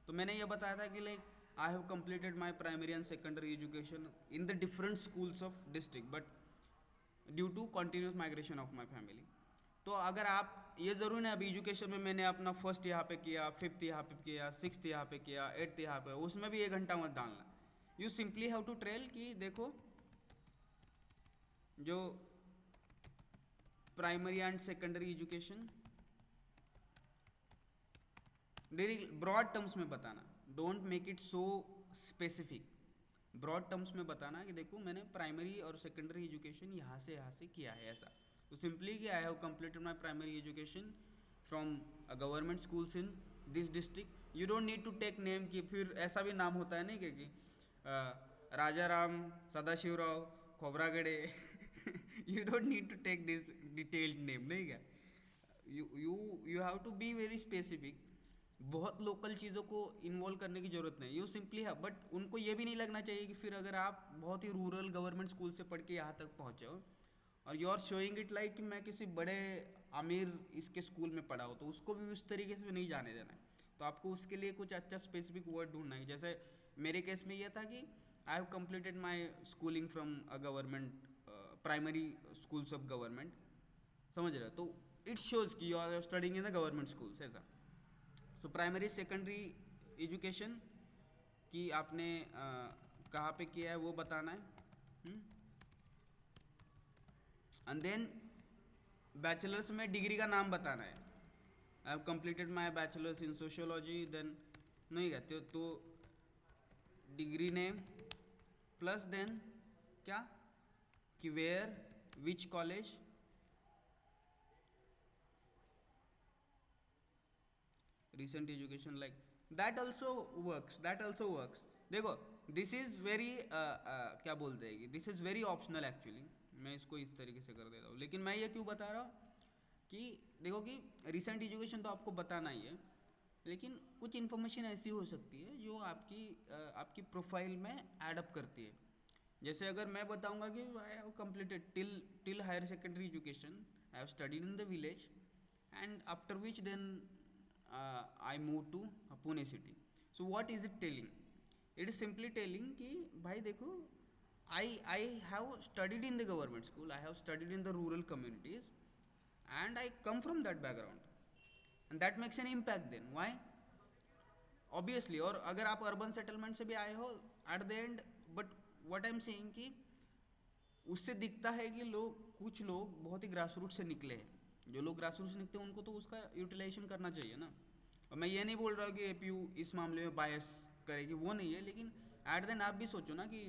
तो मैंने ये बताया था कि like I have completed my primary and secondary education in the different schools of district, but due to continuous migration of my family. तो अगर आप ये ज़रूर नहीं अभी एजुकेशन में मैंने अपना फर्स्ट यहाँ पे किया, 5th यहाँ पे किया, 6th यहाँ पे किया, 8th यहाँ पे, उसमें भी 1 घंटा मत डालना. You simply have to trail कि देखो जो primary and secondary education broad terms में बताना. Don't make it so specific. Broad terms में बताना कि देखो मैंने प्राइमरी और सेकेंडरी एजुकेशन यहाँ से किया है ऐसा. तो सिंपली कि I have completed my primary education from government schools in this district. You don't need to take name कि फिर ऐसा भी नाम होता है नहीं कि Raja Ram, Sadashivrao, Khobragade. You don't need to take this detailed name, नहीं क्या. You have to be very specific. बहुत लोकल चीज़ों को इन्वॉल्व करने की ज़रूरत नहीं. यू सिंपली है, बट उनको ये भी नहीं लगना चाहिए कि फिर अगर आप बहुत ही रूरल गवर्नमेंट स्कूल से पढ़ के यहाँ तक पहुँचे हो और you are showing it like कि मैं किसी बड़े अमीर इसके स्कूल में पढ़ा हो, तो उसको भी उस तरीके से नहीं जाने देना है. तो आपको उसके लिए कुछ अच्छा स्पेसिफिक वर्ड ढूंढना है. जैसे मेरे केस में ये था कि I have completed my schooling from a government primary schools of government, समझ रहे हो, तो इट शोज़ कि you are studying in the government schools ऐसा। तो प्राइमरी सेकेंडरी एजुकेशन कि आपने कहाँ पे किया है वो बताना है, एंड देन बैचलर्स में डिग्री का नाम बताना है। I have completed my bachelors in sociology, then नहीं कहते हो तो डिग्री नेम प्लस देन क्या कि where which college, recent education like that also works। देखो दिस इज़ वेरी क्या बोलते हैं, this is very optional actually, मैं इसको इस तरीके से कर देता हूँ, लेकिन मैं ये क्यों बता रहा हूँ कि देखो कि रिसेंट एजुकेशन तो आपको बताना ही है, लेकिन कुछ इन्फॉर्मेशन ऐसी हो सकती है जो आपकी प्रोफाइल में एडअप करती है। जैसे अगर मैं बताऊंगा कि I have completed till higher secondary education, I have studied in the village and after which then I moved to Pune city. So what is it telling? It is simply telling कि भाई देखो I have studied in the government school, I have studied in the rural communities and I come from that background and that makes an impact then. Why? Obviously, और अगर आप urban settlement से भी आए हो at the end, but what I'm saying कि उससे दिखता है कि कुछ लोग बहुत ही ग्रास रूट से निकले हैं। जो लोग ग्रास रूट से निकलते हैं उनको तो उसका यूटिलाइजेशन करना चाहिए ना। और मैं ये नहीं बोल रहा हूँ कि एपीयू इस मामले में बायस करेगी, वो नहीं है, लेकिन एट देन आप भी सोचो ना कि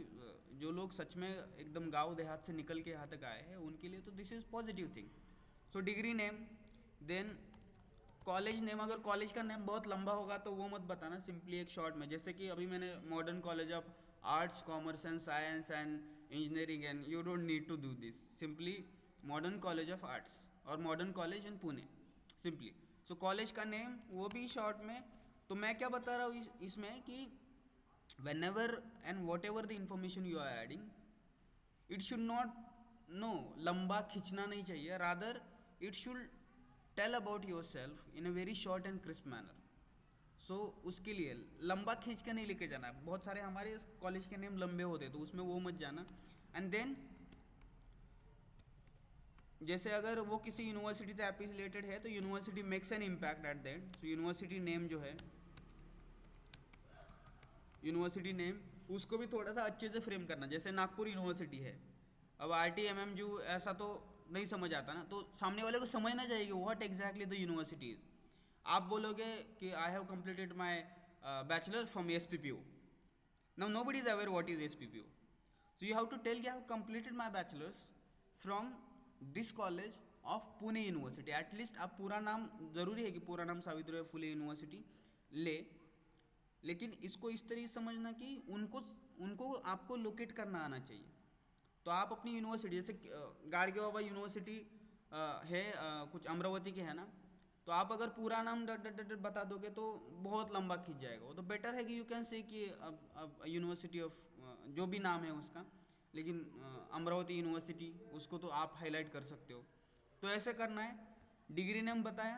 जो लोग सच में एकदम गांव देहात से निकल के यहाँ तक आए हैं उनके लिए तो this is positive thing. So degree name, then college name, अगर कॉलेज का नेम बहुत लंबा होगा तो वो मत बताना, सिंपली एक शॉर्ट में, जैसे कि अभी मैंने modern college of arts commerce and science and engineering and you don't need to do this, simply modern college of arts और modern college in Pune simply. So college का नेम वो भी शॉर्ट में। तो मैं क्या बता रहा हूँ इसमें कि when ever and what ever the information you are adding, it should not no लंबा खींचना नहीं चाहिए, rather it should tell about your self in a very short and crisp manner. So उसके लिए लंबा खींच के नहीं लेके जाना। बहुत सारे हमारे कॉलेज के नेम लंबे होते तो उसमें वो मत जाना। एंड देन जैसे अगर वो किसी यूनिवर्सिटी से एफिलिएटेड है तो university makes an impact at that. तो यूनिवर्सिटी नेम जो है, यूनिवर्सिटी नेम उसको भी थोड़ा सा अच्छे से फ्रेम करना। जैसे नागपुर यूनिवर्सिटी है, अब RTMMU ऐसा तो नहीं समझ आता ना, तो सामने वाले को समझना चाहिए what exactly the university is. आप बोलोगे कि I have completed my bachelor from SPPU, now nobody is aware what is SPPU, so you have to tell कि I have completed my bachelors from this college of Pune university. At least आप पूरा नाम, ज़रूरी है कि पूरा नाम सावित्रीबाई फुले यूनिवर्सिटी ले, लेकिन इसको इस तरीके से समझना कि उनको आपको लोकेट करना आना चाहिए। तो आप अपनी यूनिवर्सिटी, जैसे गाडगे बाबा यूनिवर्सिटी है कुछ अमरावती के है ना, तो आप अगर पूरा नाम बता दोगे तो बहुत लंबा खींच जाएगा। वो तो बेटर है कि यू कैन से कि यूनिवर्सिटी ऑफ जो भी नाम है उसका, लेकिन अमरावती यूनिवर्सिटी उसको तो आप हाईलाइट कर सकते हो। तो ऐसे करना है। डिग्री नेम बताया,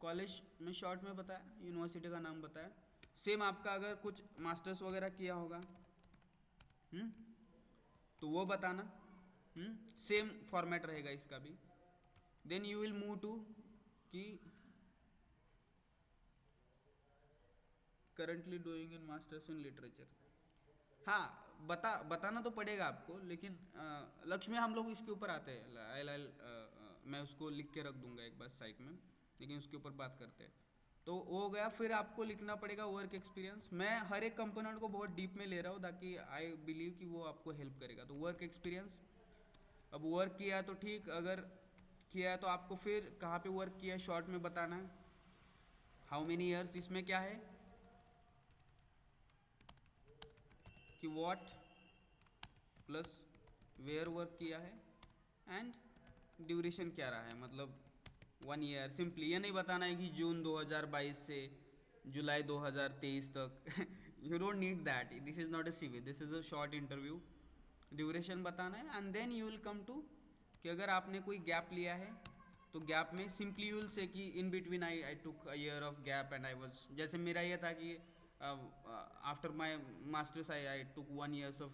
कॉलेज में शॉर्ट में बताया, यूनिवर्सिटी का नाम बताया। सेम आपका अगर कुछ मास्टर्स वगैरह किया होगा तो वो बताना, सेम फॉर्मेट रहेगा इसका भी। Then you will move to कि currently doing in masters in literature. हाँ, बताना तो पड़ेगा आपको, लेकिन लक्ष्य में हम लोग इसके ऊपर आते हैं। मैं उसको लिख के रख दूंगा एक बार साइट में, लेकिन उसके ऊपर बात करते हैं। तो वो हो गया। फिर आपको लिखना पड़ेगा वर्क एक्सपीरियंस। मैं हर एक कंपोनेंट को बहुत डीप में ले रहा हूँ ताकि आई बिलीव कि वो आपको हेल्प करेगा। तो वर्क एक्सपीरियंस, अब वर्क किया है तो ठीक, अगर किया है तो आपको फिर कहाँ पे वर्क किया है शॉर्ट में बताना है। हाउ मेनी ईयर्स, इसमें क्या है कि व्हाट प्लस वेयर वर्क किया है एंड ड्यूरेशन क्या रहा है, मतलब 1 ईयर। सिंपली ये नहीं बताना है कि जून 2022 से जुलाई 2023 तक you don't need that, this is not a CV, this is a short interview. Duration बताना है and then you will come to कि अगर आपने कोई गैप लिया है तो गैप में सिंपली यू विल से कि इन between I took a year of gap and I was, जैसे मेरा ये था कि after my masters I took 1 years of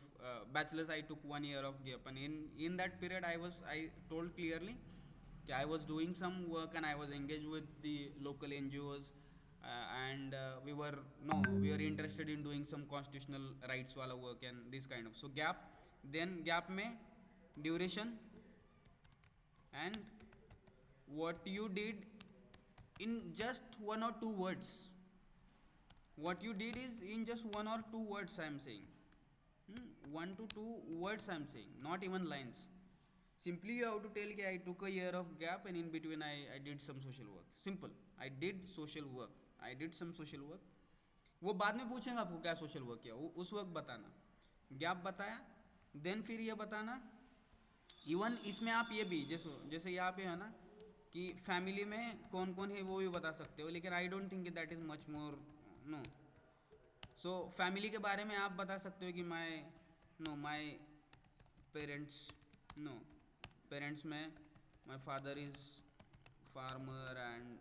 bachelor's. I took 1 year of gap, and in that period I told clearly that I was doing some work and I was engaged with the local NGOs, and we were interested in doing some constitutional rights wala work and this kind of. So gap, then gap में duration and what you did in just 1 or 2 words. What you did is in just 1 or 2 words I am saying. 1 to 2 words I am saying, not even lines. Simply you have to tell कि I took a year of gap and in between I did some social work. Simple. I did social work. I did some social work. वो बाद में पूछेंगे आपको क्या social work किया, वो उस वक्त बताना. गैप बताया, देन फिर ये बताना. इवन इसमें आप ये भी जैसे जैसे यहाँ पे है ना कि फैमिली में कौन कौन है वो भी बता सकते हो, लेकिन I don't think that is much more no. So family के बारे में आप बता सकते हो कि माई पेरेंट्स में my father is farmer and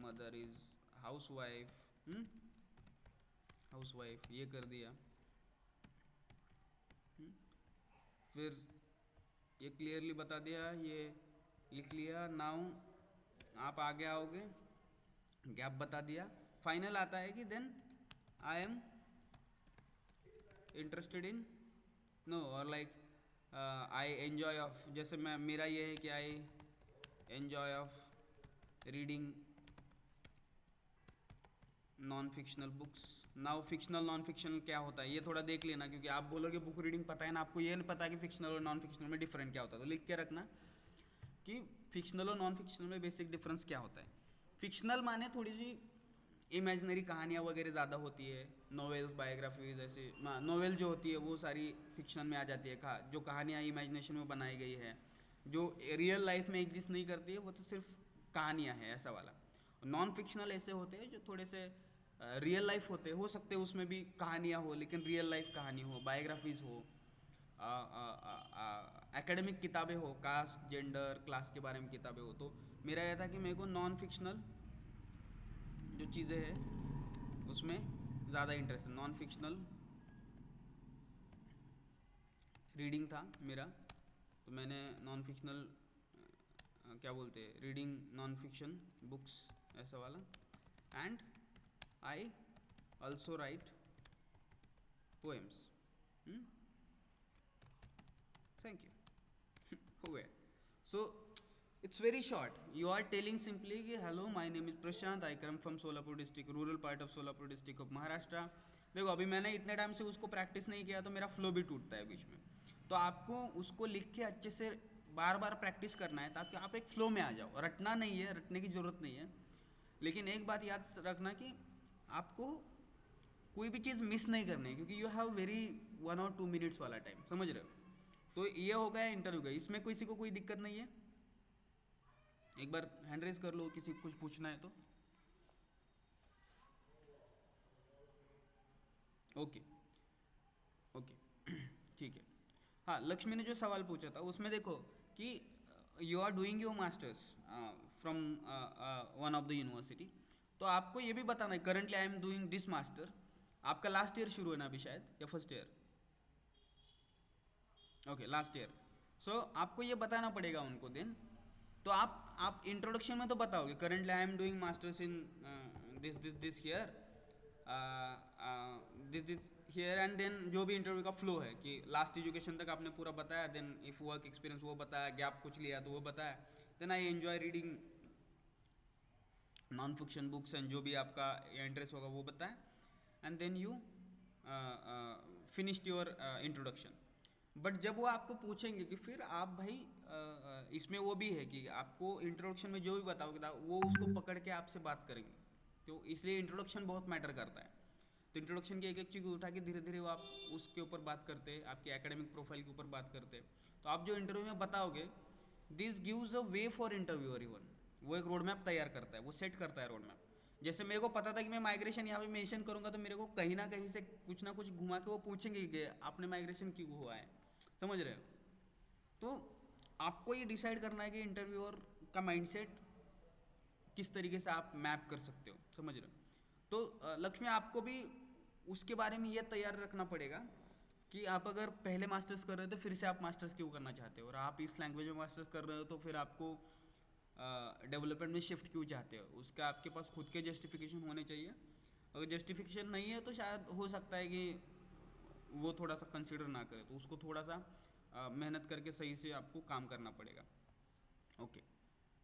mother is housewife. ये कर दिया. फिर ये क्लियरली बता दिया, ये लिख लिया. नाउ आप आगे आओगे, गैप बता दिया. फाइनल आता है कि then I am interested in no और लाइक आई एन्जॉय ऑफ, जैसे मैं मेरा ये है कि I enjoy of reading non fictional books. Now fictional non fictional क्या होता है ये थोड़ा देख लेना, क्योंकि आप बोलोगे बुक रीडिंग पता है ना, आपको ये नहीं पता कि फिक्शनल और नॉन फिक्शनल में डिफरेंट क्या होता है. तो लिख के रखना कि फिक्शनल और नॉन फिक्शनल में बेसिक डिफरेंस क्या होता है. फिक्शनल माने थोड़ी सी इमेजिनरी कहानियाँ वगैरह ज़्यादा होती है. नॉवेल्स, बायोग्राफीज, ऐसे नॉवेल जो होती है वो सारी फिक्शन में आ जाती है. जो कहानियाँ इमेजिनेशन में बनाई गई है, जो रियल लाइफ में एग्जिस्ट नहीं करती है, वो तो सिर्फ कहानियाँ हैं, ऐसा वाला. नॉन फिक्शनल ऐसे होते हैं जो थोड़े से रियल लाइफ होते हो सकते हैं उसमें भी कहानियाँ हो, लेकिन रियल लाइफ कहानी हो, बायोग्राफीज हो, एकेडमिक किताबें हो, कास्ट जेंडर क्लास के बारे में किताबें हो. तो मेरा यह था कि मेरे को नॉन फिक्शनल जो चीज़ें हैं उसमें ज़्यादा इंटरेस्ट है. नॉन फिक्शनल रीडिंग था मेरा, तो मैंने नॉन फिक्शनल क्या बोलते हैं, रीडिंग नॉन फिक्शन बुक्स ऐसा वाला. And I also write poems. Thank you. हो गया. सो it's very short. You are telling simply कि hello, my name is Prashant, I come from Solapur district, rural part of Solapur district of Maharashtra. देखो अभी मैंने इतने time से उसको प्रैक्टिस नहीं किया तो मेरा फ्लो भी टूटता है बीच में. तो आपको उसको लिख के अच्छे से बार बार प्रैक्टिस करना है ताकि आप एक फ्लो में आ जाओ. रटना नहीं है, रटने की ज़रूरत नहीं है, लेकिन एक बात याद रखना कि आपको कोई भी चीज़ मिस नहीं करनी है, क्योंकि यू हैव वेरी 1 और 2 मिनट्स वाला टाइम, समझ रहे हो. तो ये हो गया इंटरव्यू का. इसमें किसी को कोई दिक्कत नहीं है. एक बार हैंड रेज कर लो किसी को कुछ पूछना है तो. ओके ठीक है. हाँ, लक्ष्मी ने जो सवाल पूछा था उसमें देखो कि you are doing your masters from one of the university. तो आपको ये भी बताना है currently I am doing this master. आपका लास्ट ईयर शुरू है ना अभी शायद, या first year? Okay, last year. So आपको ये बताना पड़ेगा उनको. देन तो आप इंट्रोडक्शन में तो बताओगे currently I am doing masters in this here and then जो भी इंटरव्यू का फ्लो है कि लास्ट एजुकेशन तक आपने पूरा बताया, देन इफ वर्क एक्सपीरियंस वो बताया, गैप कुछ लिया तो वो बताया, then I enjoy reading non fiction books and जो भी आपका इंटरेस्ट होगा वो बताया, and then you finished your introduction. But जब वो आपको पूछेंगे कि फिर आप भाई इसमें वो भी है कि आपको इंट्रोडक्शन में जो भी बताओगे वो उसको पकड़ के आपसे बात करेंगे. तो इसलिए इंट्रोडक्शन बहुत मैटर करता है. तो इंट्रोडक्शन की एक एक चीज़ उठा के धीरे धीरे वो आप उसके ऊपर बात करते हैं, आपकी एकेडमिक प्रोफाइल के ऊपर बात करते हैं. तो आप जो इंटरव्यू में बताओगे, this gives a way for interviewer. Even वो एक रोड मैप तैयार करता है, वो सेट करता है रोड मैप. जैसे मेरे को पता था कि मैं माइग्रेशन यहाँ पे मेंशन करूँगा तो मेरे को कहीं ना कहीं से कुछ ना कुछ घुमा के वो पूछेंगे कि आपने माइग्रेशन क्यों हुआ है, समझ रहे हो. तो आपको ये डिसाइड करना है कि इंटरव्यूअर का माइंडसेट किस तरीके से आप मैप कर सकते हो, समझ रहे हो. तो लक्ष्मी आपको भी उसके बारे में ये तैयार रखना पड़ेगा कि आप अगर पहले मास्टर्स कर रहे हो तो फिर से आप मास्टर्स क्यों करना चाहते हो, और आप इस लैंग्वेज में मास्टर्स कर रहे हो तो फिर आपको डेवलपमेंट में शिफ्ट क्यों चाहते हो, उसका आपके पास खुद के जस्टिफिकेशन होने चाहिए। अगर जस्टिफिकेशन नहीं है तो शायद हो सकता है कि वो थोड़ा सा कंसिडर ना करे, तो उसको थोड़ा सा मेहनत करके सही से आपको काम करना पड़ेगा। ओके,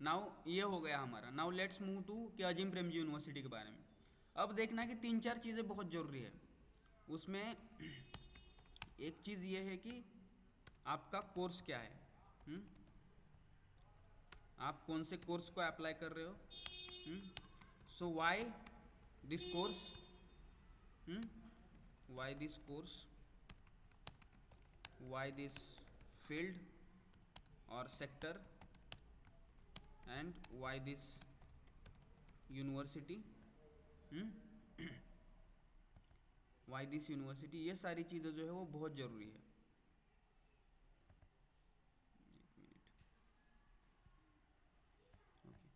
नाउ ये हो गया हमारा। नाउ लेट्स मूव टू कि अजीम प्रेमजी यूनिवर्सिटी के बारे में। अब देखना है कि 3-4 चीज़ें बहुत ज़रूरी है उसमें। एक चीज़ ये है कि आपका कोर्स क्या है, आप कौन से कोर्स को अप्लाई कर रहे हो। So why this course, why this course, why this field और sector, and why this university, why this university, ये सारी चीज़ें जो है वो बहुत ज़रूरी है। एक minute. Okay,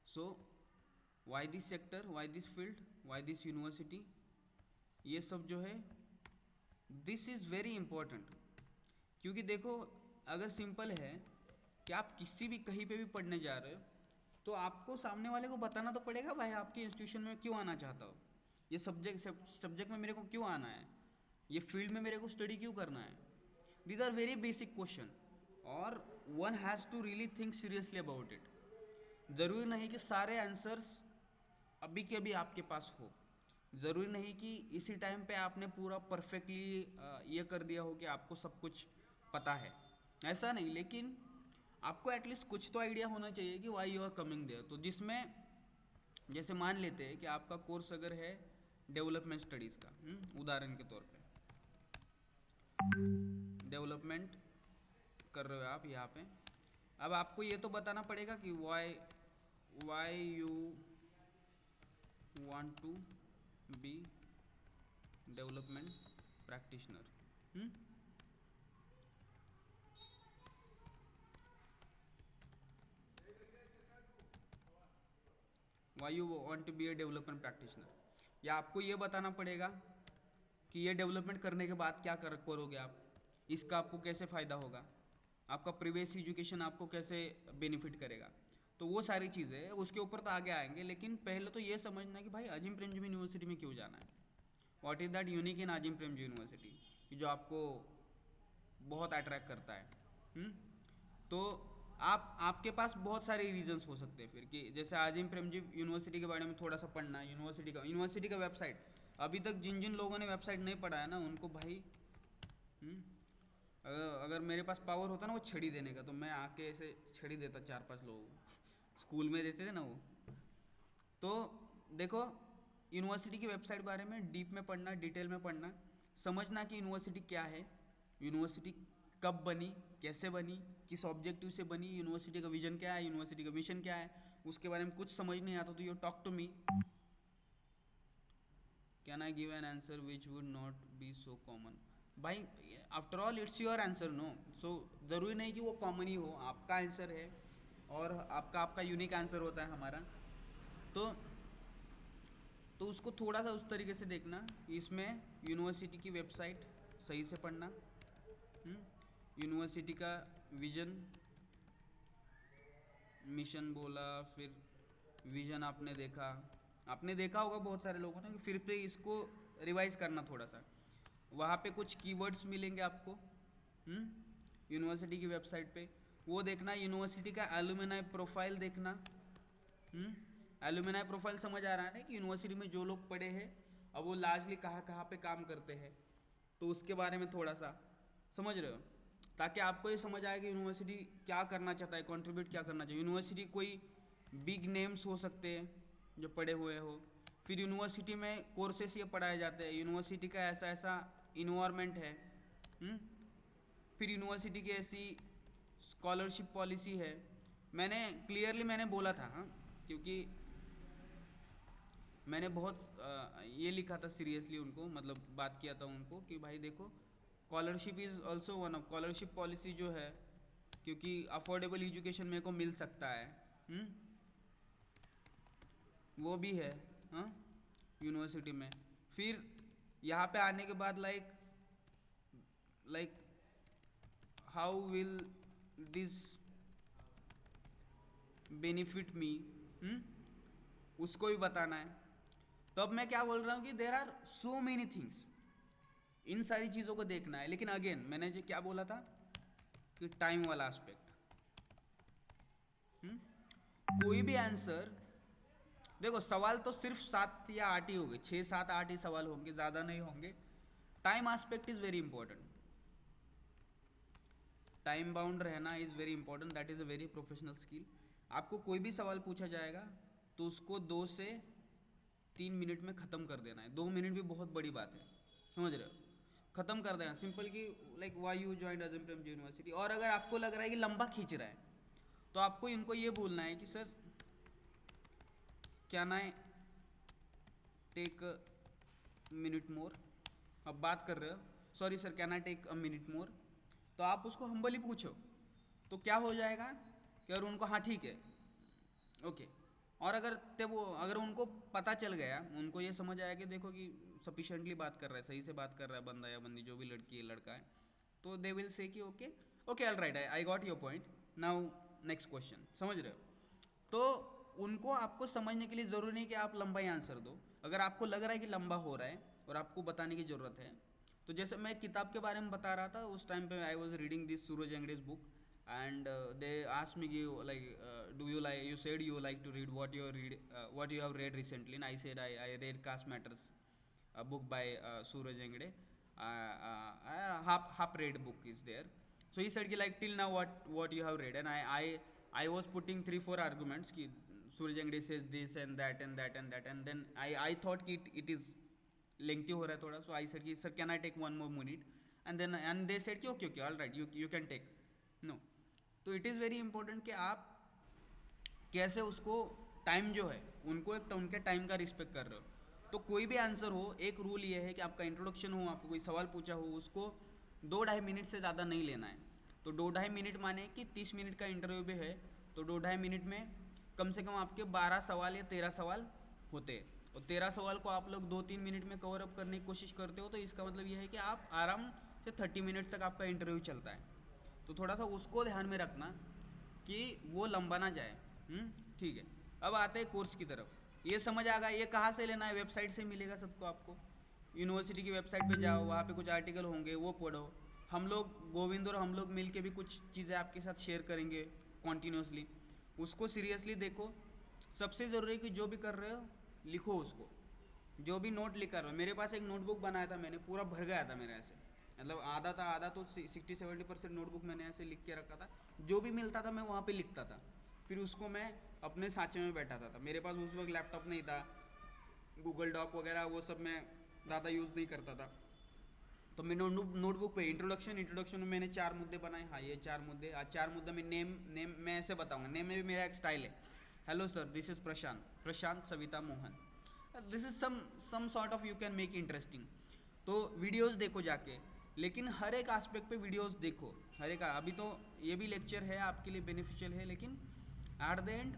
so why this sector, Y this field, Y this university, ये सब जो है दिस इज़ वेरी इम्पोर्टेंट। क्योंकि देखो, अगर सिंपल है कि आप किसी भी कहीं पे भी पढ़ने जा रहे हो तो आपको सामने वाले को बताना तो पड़ेगा भाई आपके इंस्टीट्यूशन में क्यों आना चाहता हो, ये सब्जेक्ट में मेरे को क्यों आना है, ये फील्ड में मेरे को स्टडी क्यों करना है। These are very basic question और one has to really think seriously about it. ज़रूरी नहीं कि सारे आंसर्स अभी के अभी आपके पास हो, ज़रूरी नहीं कि इसी टाइम पे आपने पूरा परफेक्टली ये कर दिया हो कि आपको सब कुछ पता है, ऐसा नहीं। लेकिन आपको एटलीस्ट कुछ तो आइडिया होना चाहिए कि why you are coming there. तो जिसमें जैसे मान लेते हैं कि आपका कोर्स अगर है डेवलपमेंट स्टडीज़ का, उदाहरण के तौर पे डेवलपमेंट कर रहे हो आप यहाँ पे। अब आपको ये तो बताना पड़ेगा कि why you want to be development practitioner. Why you want to be a development practitioner, या आपको ये बताना पड़ेगा कि ये डेवलपमेंट करने के बाद क्या करोगे आप, इसका आपको कैसे फ़ायदा होगा, आपका प्रीवियस एजुकेशन आपको कैसे बेनिफिट करेगा। तो वो सारी चीज़ें उसके ऊपर तो आगे आएंगे, लेकिन पहले तो ये समझना कि भाई अजीम प्रेमजी यूनिवर्सिटी में क्यों जाना है, what is that unique in Azim Premji University कि जो आपको बहुत अट्रैक्ट करता है। तो आपके पास बहुत सारे रीजंस हो सकते हैं फिर कि जैसे अजीम प्रेमजी यूनिवर्सिटी के बारे में थोड़ा सा पढ़ना, यूनिवर्सिटी का वेबसाइट, अभी तक जिन जिन लोगों ने वेबसाइट नहीं पढ़ा है ना उनको भाई, अगर मेरे पास पावर होता ना वो छड़ी देने का, तो मैं आके ऐसे छड़ी देता 4-5 लोगों को, स्कूल में देते थे ना वो। तो देखो, यूनिवर्सिटी की वेबसाइट बारे में डीप में पढ़ना, डिटेल में पढ़ना, समझना कि यूनिवर्सिटी क्या है, यूनिवर्सिटी कब बनी, कैसे बनी, किस ऑब्जेक्टिव से बनी, यूनिवर्सिटी का विजन क्या है, यूनिवर्सिटी का मिशन क्या है, उसके बारे में कुछ समझ नहीं आता तो you talk to me, can I give an answer which would not be so common. भाई after all it's your answer no, so ज़रूरी नहीं कि वो कॉमन ही हो, आपका आंसर है और आपका यूनिक आंसर होता है हमारा। तो उसको थोड़ा सा उस तरीके से देखना, इसमें यूनिवर्सिटी की वेबसाइट सही से पढ़ना, यूनिवर्सिटी का विजन, मिशन बोला, फिर विजन आपने देखा होगा बहुत सारे लोगों ने, फिर से इसको रिवाइज करना थोड़ा सा। वहाँ पे कुछ कीवर्ड्स मिलेंगे आपको यूनिवर्सिटी की वेबसाइट पे, वो देखना। यूनिवर्सिटी का एलुमनाई प्रोफाइल देखना। एलुमनाई प्रोफाइल समझ आ रहा है ना कि यूनिवर्सिटी में जो लोग पढ़े हैं अब वो लार्जली कहाँ पे काम करते हैं, तो उसके बारे में थोड़ा सा समझ रहे हो, ताकि आपको ये समझ आए कि यूनिवर्सिटी क्या करना चाहता है, कंट्रीब्यूट क्या करना चाहिए। यूनिवर्सिटी कोई बिग नेम्स हो सकते हैं जो पढ़े हुए हो, फिर यूनिवर्सिटी में कोर्सेस ये पढ़ाए जाते हैं, यूनिवर्सिटी का ऐसा इन्वायरमेंट है, फिर यूनिवर्सिटी की ऐसी स्कॉलरशिप पॉलिसी है। मैंने बोला था, क्योंकि मैंने बहुत ये लिखा था सीरियसली उनको, मतलब बात किया था उनको कि भाई देखो, scholarship is also one of scholarship policy जो है, क्योंकि अफोर्डेबल एजुकेशन मेरे को मिल सकता है, वो भी है यूनिवर्सिटी में। फिर यहाँ पे आने के बाद like how will this benefit me, उसको भी बताना है। तो अब मैं क्या बोल रहा हूँ कि there are so many things, इन सारी चीज़ों को देखना है। लेकिन अगेन मैंने जो क्या बोला था कि टाइम वाला एस्पेक्ट, कोई भी आंसर देखो, सवाल तो सिर्फ 7 या 8 ही होंगे, 6 7 8 ही सवाल होंगे, ज़्यादा नहीं होंगे। Time aspect is very important, time bound रहना is very important, that is a very professional skill. आपको कोई भी सवाल पूछा जाएगा तो उसको 2 से 3 मिनट में ख़त्म कर देना है। 2 मिनट भी बहुत बड़ी बात है, समझ रहे हो, ख़त्म कर देना सिंपल कि लाइक वाई यू जॉइंड अजम प्रेमजी यूनिवर्सिटी। और अगर आपको लग रहा है कि लंबा खींच रहा है तो आपको इनको ये बोलना है कि sir can I take minute more. अब बात कर रहे हो, sorry sir can I take a minute more, तो आप उसको हम्बली पूछो तो क्या हो जाएगा कि अगर उनको हाँ ठीक है ओके, और अगर उनको पता चल गया, उनको ये समझ आया कि देखो कि सफिशेंटली बात कर रहा है, सही से बात कर रहा है बंदा या बंदी, जो भी लड़की है लड़का है, तो दे विल से कि okay okay all right I got your point, now next question. समझ रहे हो? तो उनको आपको समझने के लिए ज़रूरी नहीं कि आप लंबा ही आंसर दो। अगर आपको लग रहा है कि लंबा हो रहा है और आपको बताने की ज़रूरत है, तो जैसे मैं किताब के बारे में बता रहा था उस टाइम पे I was reading this Suraj Yengde book and they asked me like do you like, you said you like to read, what you have read recently, and I said I read Caste Matters, a book by Suraj Engde, half read book is there. So he said ki like till now what you have read, and I was putting 3-4 arguments ki Suraj Engde says this and that and that and that, and then I thought ki it is lengthy ho raha hai thoda, so I said ki sir can I take one more minute, and they said ki okay all right you can take no. तो it is very important कि आप कैसे उसको time जो है उनको एक उनके टाइम का रिस्पेक्ट कर रहे हो। तो कोई भी आंसर हो, एक रूल ये है कि आपका इंट्रोडक्शन हो, आपको कोई सवाल पूछा हो, उसको 2-2.5 मिनट से ज़्यादा नहीं लेना है। तो 2-2.5 मिनट माने कि 30 मिनट का इंटरव्यू भी है तो 2-2.5 मिनट में कम से कम आपके 12 सवाल या 13 सवाल होते हैं, और 13 सवाल को आप लोग 2-3 मिनट में कवर अप करने की कोशिश करते हो, तो इसका मतलब ये है कि आप आराम से 30 मिनट तक आपका इंटरव्यू चलता है। तो थोड़ा सा उसको ध्यान में रखना कि वो लंबा ना जाए। ठीक है, अब आते हैं कोर्स की तरफ। ये समझ आ गया ये कहाँ से लेना है, वेबसाइट से मिलेगा सबको, आपको यूनिवर्सिटी की वेबसाइट पे जाओ, वहाँ पे कुछ आर्टिकल होंगे वो पढ़ो। हम लोग गोविंद और हम लोग मिल के भी कुछ चीज़ें आपके साथ शेयर करेंगे कॉन्टीन्यूसली, उसको सीरियसली देखो। सबसे ज़रूरी है कि जो भी कर रहे हो लिखो उसको, जो भी नोट लिख कर रहे हो। मेरे पास एक नोटबुक बनाया था मैंने, पूरा भर गया था मेरा ऐसे, मतलब आधा तो 60-70% नोटबुक मैंने ऐसे लिख के रखा था। जो भी मिलता था मैं वहाँ पे लिखता था, फिर उसको मैं अपने साँचे में बैठाता था। मेरे पास उस वक्त लैपटॉप नहीं था, गूगल डॉक वगैरह वो सब मैं ज़्यादा यूज़ नहीं करता था। तो मैं नोटबुक पे इंट्रोडक्शन में मैंने 4 मुद्दे बनाए। हाँ ये 4 मुद्दे, आज 4 मुद्दे में नेम मैं ऐसे बताऊँगा, नेम में भी मेरा एक स्टाइल है। Hello sir this is Prashant Savita Mohan, this is some sort of you can make interesting. तो वीडियोज़ देखो जाके, लेकिन हर एक एस्पेक्ट पे वीडियोस देखो, हर एक। अभी तो ये भी लेक्चर है आपके लिए बेनिफिशियल है, लेकिन एट द एंड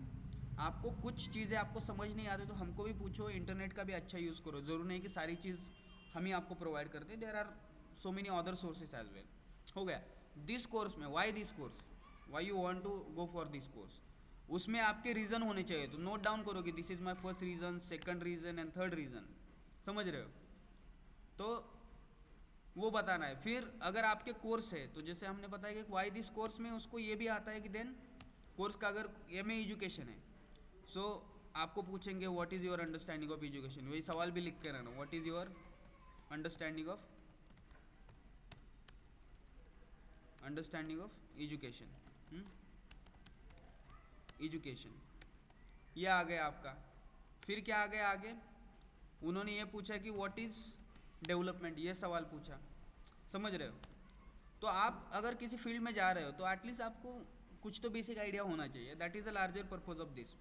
आपको कुछ चीज़ें आपको समझ नहीं आती तो हमको भी पूछो, इंटरनेट का भी अच्छा यूज़ करो। ज़रूर नहीं कि सारी चीज़ हम ही आपको प्रोवाइड करते, there are so many other sources as well. हो गया दिस कोर्स में, why this course, why you want to go for this course, उसमें आपके रीज़न होने चाहिए। तो नोट डाउन करो कि this is my first reason, second reason and third reason. समझ रहे हो? तो वो बताना है। फिर अगर आपके कोर्स है तो जैसे हमने बताया कि वाई दिस कोर्स में उसको ये भी आता है कि देन कोर्स का अगर MA एजुकेशन है, सो आपको पूछेंगे what is your understanding of education, वही सवाल भी लिख कर रहना, what is your understanding of education, education ये आ गया आपका। फिर क्या आ गया आगे, उन्होंने ये पूछा कि व्हाट इज़ डेवलपमेंट, ये सवाल पूछा। समझ रहे हो? तो आप अगर किसी फील्ड में जा रहे हो तो एटलीस्ट आपको कुछ तो बेसिक आइडिया होना चाहिए। That is the larger purpose of this.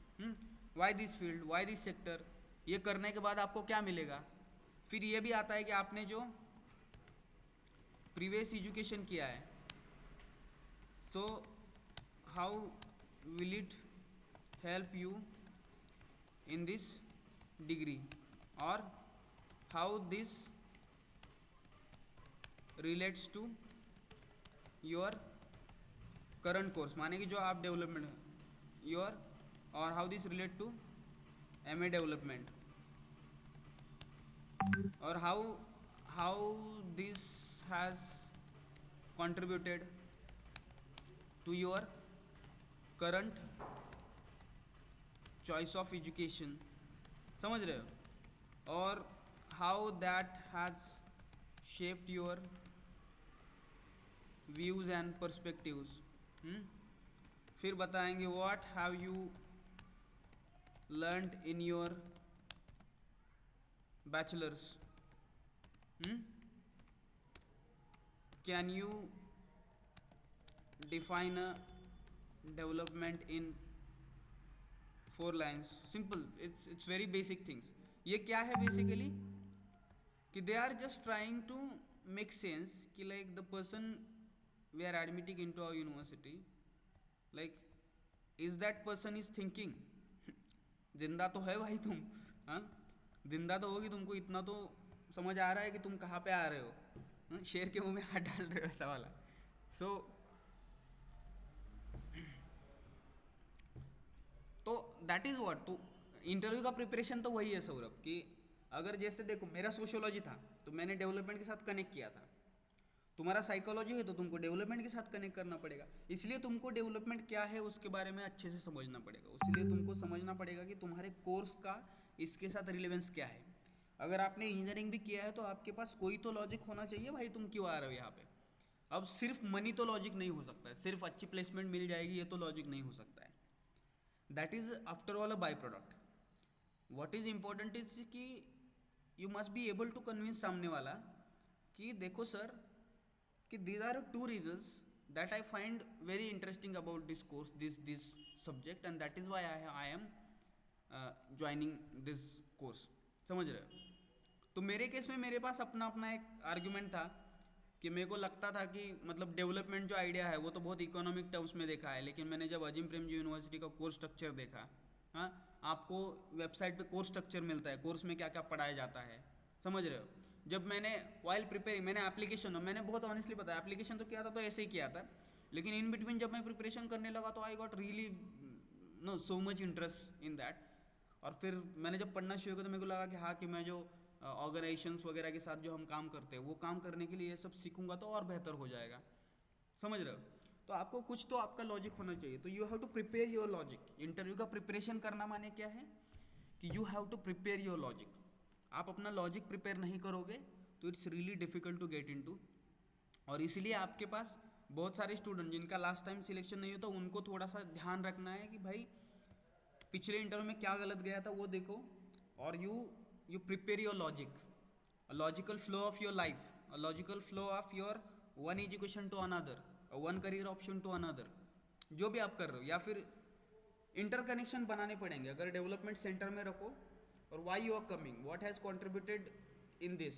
Y this field, why this sector, ये करने के बाद आपको क्या मिलेगा। फिर ये भी आता है कि आपने जो प्रीवियस एजुकेशन किया है, तो how will it help you in this degree, और how this relates to your current course, माने कि जो आप डेवलपमेंट योर, और how this relate to MA development, और how this has contributed to your current choice of education, समझ रहे हो, और how that has shaped your views and perspectives. फिर बताएंगे what have you learned in your bachelor's. Can you define a development in 4 lines? Simple, it's very basic things. ये क्या है basically कि they are just trying to make sense कि like the person we are admitting into our university, like is that person is thinking जिंदा तो है भाई तुम, हाँ जिंदा तो होगी, तुमको इतना तो समझ आ रहा है कि तुम कहाँ पे आ रहे हो, शेर के मुंह में हाथ डाल रहे हो ऐसा वाला. सो तो दैट इज़ व्हाट, तो इंटरव्यू का प्रिपरेशन तो वही है सौरभ, कि अगर जैसे देखो मेरा सोशियोलॉजी था तो मैंने डेवलपमेंट के साथ कनेक्ट किया था, तुम्हारा साइकोलॉजी है तो तुमको डेवलपमेंट के साथ कनेक्ट करना पड़ेगा. इसलिए तुमको डेवलपमेंट क्या है उसके बारे में अच्छे से समझना पड़ेगा, इसलिए तुमको समझना पड़ेगा कि तुम्हारे कोर्स का इसके साथ रिलेवेंस क्या है. अगर आपने इंजीनियरिंग भी किया है तो आपके पास कोई तो लॉजिक होना चाहिए भाई, तुम क्यों आ रहे हो यहाँ पे. अब सिर्फ मनी तो लॉजिक नहीं हो सकता है, सिर्फ अच्छी प्लेसमेंट मिल जाएगी ये तो लॉजिक नहीं हो सकता है. That is after all a by product. What is important is कि you must be able to convince सामने वाला कि देखो सर कि these are 2 reasons that I find very interesting about this course, this subject, and that is why I am joining this course. समझ रहे हो. तो मेरे केस में मेरे पास अपना एक आर्ग्यूमेंट था कि मेरे को लगता था कि मतलब डेवलपमेंट जो आइडिया है वो तो बहुत इकोनॉमिक टर्म्स में देखा है, लेकिन मैंने जब अजीम प्रेमजी यूनिवर्सिटी का कोर्स स्ट्रक्चर देखा, हाँ आपको वेबसाइट पे कोर्स स्ट्रक्चर मिलता है, कोर्स में क्या क्या पढ़ाया जाता है, समझ रहे हो. जब मैंने वाइल प्रिपेयरिंग मैंने एप्लीकेशन, मैंने बहुत ऑनेस्टली बताया एप्लीकेशन तो किया था तो ऐसे ही किया था, लेकिन इन बिटवीन जब मैं प्रिपरेशन करने लगा तो I got really no so much interest in that. और फिर मैंने जब पढ़ना शुरू किया तो मेरे को लगा कि हाँ कि मैं जो ऑर्गेनाइजेशंस वगैरह के साथ जो हम काम करते हैं वो काम करने के लिए ये सब सीखूंगा तो और बेहतर हो जाएगा. समझ रहे हो. तो आपको कुछ तो आपका लॉजिक होना चाहिए, तो you have to prepare your logic. Interview का प्रिपरेशन करना माने क्या है कि you have to prepare your logic. आप अपना लॉजिक प्रिपेयर नहीं करोगे तो it's really difficult to get into. और इसलिए आपके पास बहुत सारे स्टूडेंट जिनका लास्ट टाइम सिलेक्शन नहीं होता उनको थोड़ा सा ध्यान रखना है कि भाई पिछले इंटरव्यू में क्या गलत गया था वो देखो, और you prepare your logic, a logical flow of your life, a logical flow of your one education to another, a one career option to another. जो भी आप कर रहे हो, या फिर इंटरकनेक्शन बनाने पड़ेंगे. अगर डेवलपमेंट सेंटर में रखो और why you are coming, what has contributed in this,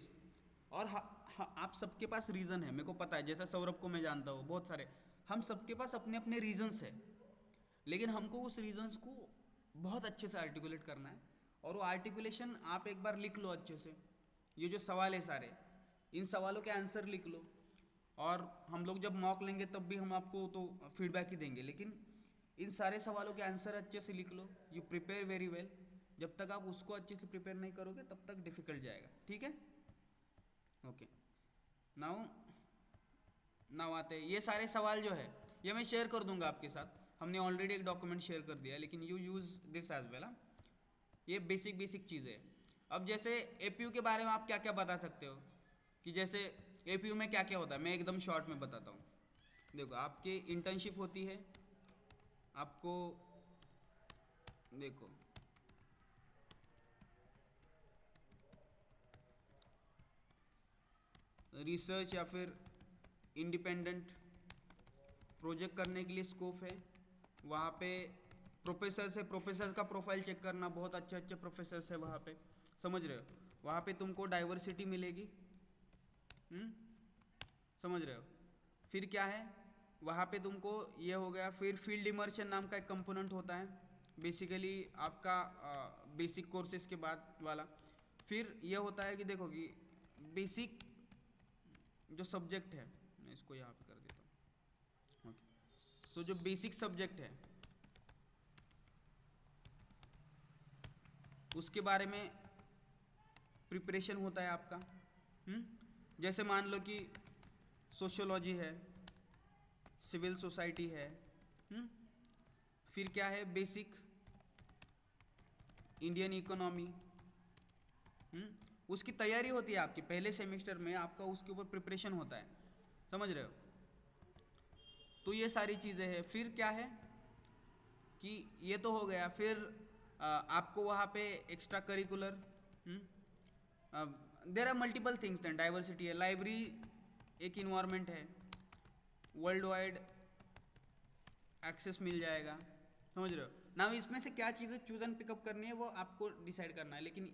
और आप सबके पास रीज़न है, मेरे को पता है, जैसा सौरभ को मैं जानता हूँ बहुत सारे, हम सबके पास अपने अपने रीजंस है, लेकिन हमको उस रीजंस को बहुत अच्छे से आर्टिकुलेट करना है. और वो आर्टिकुलेशन आप एक बार लिख लो अच्छे से. ये जो सवाल है सारे, इन सवालों के आंसर लिख लो, और हम लोग जब मॉक लेंगे तब भी हम आपको तो फीडबैक ही देंगे, लेकिन इन सारे सवालों के आंसर अच्छे से लिख लो. You prepare very well. जब तक आप उसको अच्छे से प्रिपेयर नहीं करोगे तब तक डिफ़िकल्ट जाएगा. ठीक है. ओके. नाउ आते हैं, ये सारे सवाल जो है ये मैं शेयर कर दूंगा आपके साथ. हमने ऑलरेडी एक डॉक्यूमेंट शेयर कर दिया, लेकिन you use this as well. ये बेसिक चीज़ें है. अब जैसे एपीयू के बारे में आप क्या क्या बता सकते हो कि जैसे एपीयू में क्या क्या होता है, मैं एकदम शॉर्ट में बताता हूँ. देखो आपकी इंटर्नशिप होती है, आपको देखो रिसर्च या फिर इंडिपेंडेंट प्रोजेक्ट करने के लिए स्कोप है. वहाँ पे प्रोफेसर्स है, प्रोफेसर्स का प्रोफाइल चेक करना, बहुत अच्छे अच्छे प्रोफेसर्स है वहाँ पे. समझ रहे हो. वहाँ पे तुमको डाइवर्सिटी मिलेगी. समझ रहे हो. फिर क्या है वहाँ पे तुमको ये हो गया. फिर फील्ड इमर्शन नाम का एक कंपोनेंट होता है, बेसिकली आपका बेसिक कोर्सेज के बाद वाला. फिर ये होता है कि देखो कि बेसिक जो सब्जेक्ट है, मैं इसको यहाँ पे कर देता हूँ। ओके, सो जो बेसिक सब्जेक्ट है उसके बारे में प्रिपरेशन होता है आपका। जैसे मान लो कि सोशियोलॉजी है, सिविल सोसाइटी है, फिर क्या है, बेसिक इंडियन इकोनॉमी, उसकी तैयारी होती है आपकी पहले सेमेस्टर में, आपका उसके ऊपर प्रिपरेशन होता है, समझ रहे हो। तो ये सारी चीज़ें हैं। फिर क्या है कि ये तो हो गया, फिर आपको वहाँ पे extra curricular, there are multiple things, than diversity है, लाइब्रेरी एक इन्वायरमेंट है, वर्ल्ड वाइड एक्सेस मिल जाएगा, समझ रहे हो ना। इसमें से क्या चीज़ें चूज एंड पिकअप करनी है वो आपको डिसाइड करना है, लेकिन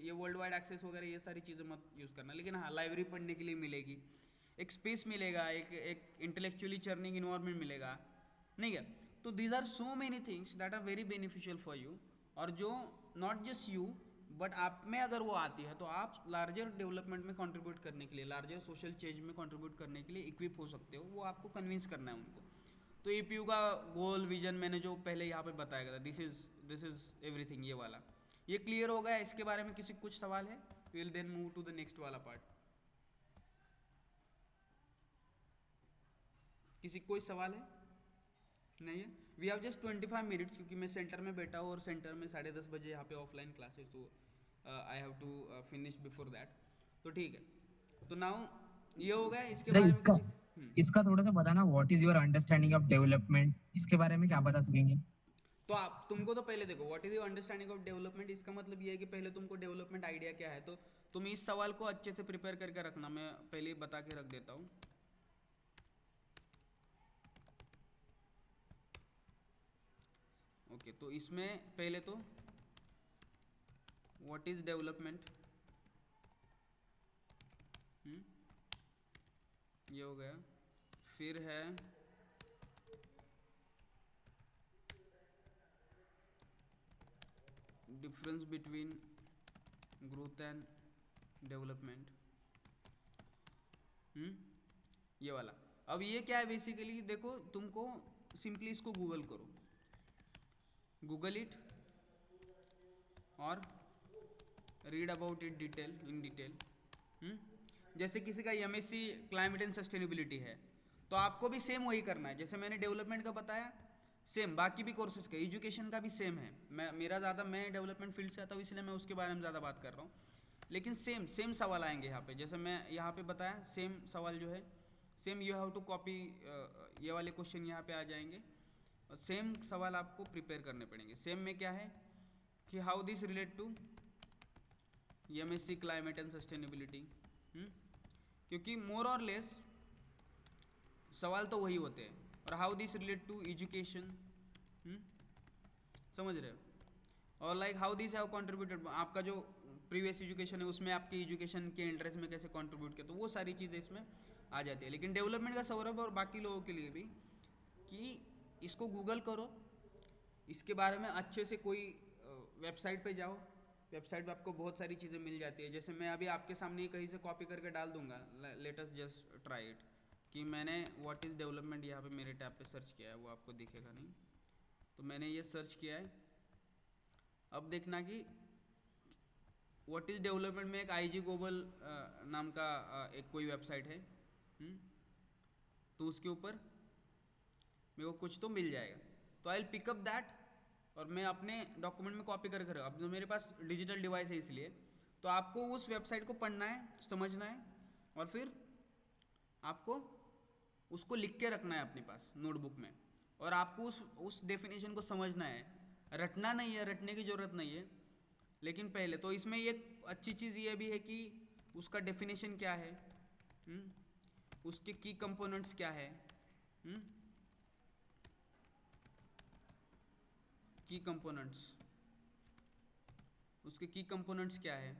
ये वर्ल्ड वाइड एक्सेस वगैरह ये सारी चीज़ें मत यूज़ करना। लेकिन हाँ, लाइब्रेरी पढ़ने के लिए मिलेगी, एक स्पेस मिलेगा, एक इंटेलेक्चुअली चर्निंग इन्वायरमेंट मिलेगा, नहीं क्या। तो these are so many things that are very beneficial for you, और जो नॉट जस्ट यू बट आप में अगर वो आती है तो आप लार्जर डेवलपमेंट में कंट्रीब्यूट करने के लिए, लार्जर सोशल चेंज में कंट्रीब्यूट करने के लिए इक्विप हो सकते हो। वो आपको कन्विंस करना है उनको। तो ईपीयू का गोल विजन मैंने जो पहले यहाँ पे बताया गया था, दिस इज एवरीथिंग, ये वाला ये क्लियर हो गया। इसके बारे में किसी कुछ सवाल है? Will then move to the next वाला पार्ट। किसी कोई सवाल है? नहीं है। वी हैव जस्ट 25 मिनट्स, क्योंकि मैं सेंटर में बैठा हूँ और सेंटर में 10:30 बजे यहाँ पे ऑफलाइन क्लासेस, तो I have to finish before that. तो ठीक है, तो नाउ ये हो गया। इसके बारे में इसका थोड़ा सा बताना, what is your understanding of development, इसके बारे में क्या बता सकेंगे? तो आप तुमको तो पहले देखो, what is your understanding of development, इसका मतलब ये है कि पहले तुमको डेवलपमेंट आइडिया क्या है। तो तुम इस सवाल को अच्छे से प्रिपेयर करके रखना, मैं पहले ही बता के रख देता हूँ। ओके, तो इसमें पहले तो व्हाट इज डेवलपमेंट, ये हो गया। फिर है difference between growth and development, ये वाला। अब ये क्या है बेसिकली, देखो तुमको सिंपली इसको गूगल करो, गूगल इट और read about it detail, in detail. जैसे किसी का एमएससी क्लाइमेट एंड सस्टेनेबिलिटी है, तो आपको भी सेम वही करना है जैसे मैंने डेवलपमेंट का बताया, सेम बाकी भी कोर्सेज का, एजुकेशन का भी सेम है। मैं डेवलपमेंट फील्ड से आता हूँ, इसलिए मैं उसके बारे में ज़्यादा बात कर रहा हूँ। लेकिन सेम सवाल आएंगे यहाँ पे, जैसे मैं यहाँ पे बताया, सेम सवाल जो है, same you have to copy, ये वाले क्वेश्चन यहाँ पे आ जाएंगे, और सेम सवाल आपको प्रिपेयर करने पड़ेंगे। सेम में क्या है कि how this relate to MSc climate and sustainability, क्योंकि मोर और लेस सवाल तो वही होते हैं। और how this relate to education, समझ रहे हो, और like how this have contributed, आपका जो प्रीवियस एजुकेशन है उसमें आपकी एजुकेशन के इंटरेस्ट में कैसे कंट्रीब्यूट किया, तो वो सारी चीज़ें इसमें आ जाती है। लेकिन डेवलपमेंट का सौरभ और बाकी लोगों के लिए भी कि इसको गूगल करो, इसके बारे में अच्छे से कोई वेबसाइट पे जाओ, वेबसाइट पे आपको बहुत सारी चीज़ें मिल जाती है। जैसे मैं अभी आपके सामने ही कहीं से कॉपी करके डाल दूंगा, let us just try it, कि मैंने व्हाट इज़ डेवलपमेंट यहाँ पे मेरे टैब पे सर्च किया है, वो आपको दिखेगा नहीं, तो मैंने ये सर्च किया है। अब देखना कि व्हाट इज़ डेवलपमेंट में एक IG ग्लोबल नाम का एक कोई वेबसाइट है, तो उसके ऊपर मेरे को कुछ तो मिल जाएगा, तो आई विल पिकअप दैट और मैं अपने डॉक्यूमेंट में कॉपी करके रखा। अब तो मेरे पास डिजिटल डिवाइस है, इसलिए तो आपको उस वेबसाइट को पढ़ना है, समझना है, और फिर आपको उसको लिख के रखना है अपने पास नोटबुक में, और आपको उस डेफिनेशन को समझना है, रटना नहीं है, रटने की ज़रूरत नहीं है। लेकिन पहले तो इसमें एक अच्छी चीज़ ये भी है कि उसका डेफिनेशन क्या है, उसके की कंपोनेंट्स क्या है, की कंपोनेंट्स, उसके की कंपोनेंट्स क्या है,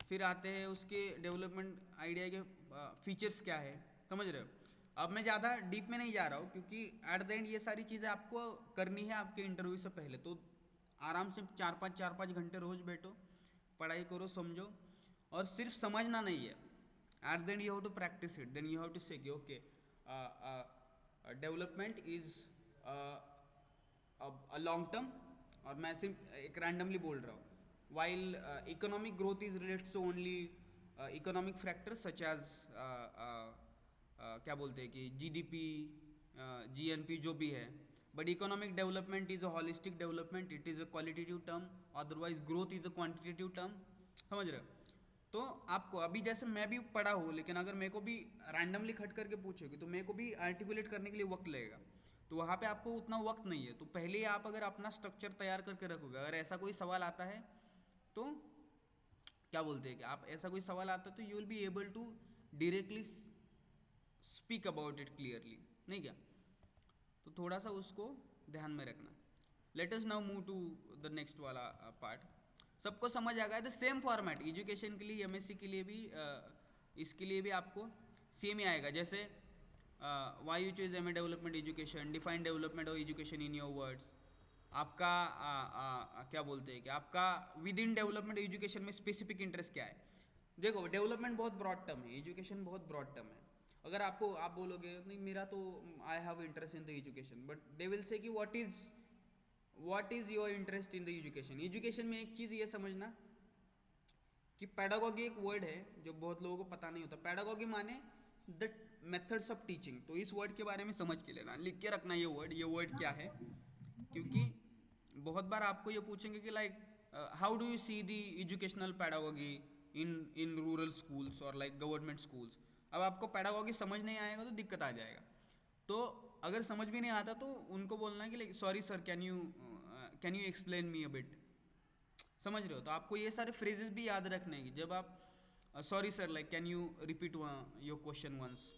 फिर आते हैं उसके डेवलपमेंट आइडिया के फीचर्स क्या है, समझ रहे हो। अब मैं ज़्यादा डीप में नहीं जा रहा हूँ, क्योंकि एट द एंड ये सारी चीज़ें आपको करनी है आपके इंटरव्यू से पहले। तो आराम से 4-5 घंटे रोज़ बैठो, पढ़ाई करो, समझो, और सिर्फ समझना नहीं है, At the end, you have to practice it. Then you have to say, कि, okay, development is uh, a long term, और मैं सिर्फ एक रैंडमली बोल रहा हूँ. While economic growth is related to only economic factors such as क्या बोलते हैं कि GDP, GNP जो भी है. But economic development is a holistic development. It is a qualitative term. Otherwise, growth is a quantitative term. समझ रहे हो? तो आपको अभी जैसे मैं भी पढ़ा हूँ, लेकिन अगर मेरे को भी रैंडमली खट करके पूछोगे तो मेरे को भी आर्टिकुलेट करने के लिए वक्त लगेगा. तो वहाँ पे आपको उतना वक्त नहीं है. तो पहले ही आप अगर अपना स्ट्रक्चर तैयार करके रखोगे, अगर ऐसा कोई सवाल आता है तो क्या बोलते हैं कि आप ऐसा कोई सवाल आता है तो you will be able to directly speak about it clearly. नहीं क्या? तो थोड़ा सा उसको ध्यान में रखना. Let us now move to the next वाला पार्ट. सबको समझ आ गया द सेम फॉर्मेट एजुकेशन के लिए, एमएससी के लिए भी, इसके लिए भी आपको सेम ही आएगा. जैसे why you choose M A development education, define development of education in your words. आपका क्या बोलते हैं कि आपका विद इन डेवलपमेंट एजुकेशन में स्पेसिफिक इंटरेस्ट क्या है. देखो, डेवलपमेंट बहुत ब्रॉड टर्म है, एजुकेशन बहुत ब्रॉड टर्म है. अगर आपको आप बोलोगे नहीं मेरा तो I have interest in the education, but they will say कि what is your interest in the education. Education में एक चीज़ ये समझना कि पैडागॉगी एक वर्ड है जो बहुत लोगों को पता नहीं होता. पैडागॉगी माने द मेथड्स ऑफ टीचिंग. तो इस वर्ड के बारे में समझ के लेना, लिख के रखना ये वर्ड क्या है. क्योंकि बहुत बार आपको ये पूछेंगे कि like how do you see the educational pedagogy in rural schools और लाइक गवर्नमेंट स्कूल्स. अब आपको पैडागॉगी समझ नहीं आएगा तो दिक्कत आ जाएगा. तो अगर समझ भी नहीं आता तो उनको बोलना है कि like sorry sir, can you explain me a bit. समझ रहे हो? तो आपको ये सारे फ्रेजेस भी याद रखने की. जब आप sorry sir, like can you repeat your question once.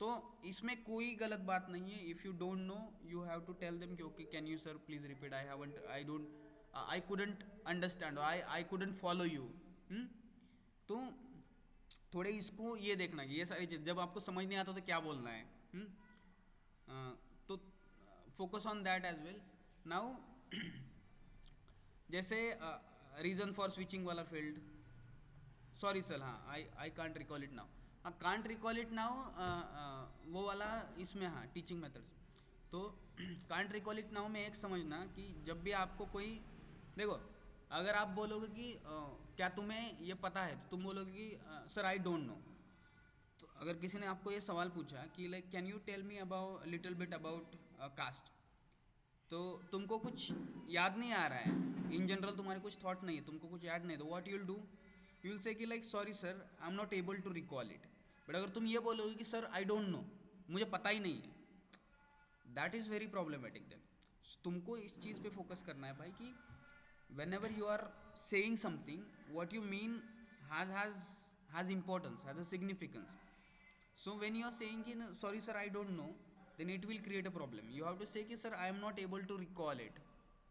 तो इसमें कोई गलत बात नहीं है. If you don't know you have to tell them कि okay can you sir please repeat, I couldn't understand, I couldn't follow you. तो थोड़े इसको ये देखना कि ये सारी चीज़ जब आपको समझ नहीं आता तो क्या बोलना है. तो focus on that as well. Now जैसे रीज़न फॉर स्विचिंग वाला फील्ड, सॉरी सर, हाँ I can't recall it now. हाँ, कांट रिकॉल इट नाउ वो वाला इसमें, हाँ, टीचिंग मेथड्स. तो कांट रिकॉल इट नाउ में एक समझना कि जब भी आपको कोई, देखो अगर आप बोलोगे कि क्या तुम्हें ये पता है, तो तुम बोलोगे कि सर आई डोंट नो. तो अगर किसी ने आपको ये सवाल पूछा कि like can you tell me about little bit about caste, तो तुमको कुछ याद नहीं आ रहा है, इन जनरल तुम्हारे कुछ थॉट नहीं है, तुमको कुछ याद नहीं है, तो what you will do, you will say कि like sorry sir I am not able to recall it. But अगर तुम ये बोलोगे कि सर आई डोंट नो, मुझे पता ही नहीं है, that is very problematic. Then तुमको इस चीज़ पे फोकस करना है भाई कि whenever you are saying something, what you mean has importance, has a significance. So when you are saying कि sorry sir I don't know, then it will create a problem. You have to say कि sir I am not able to recall it.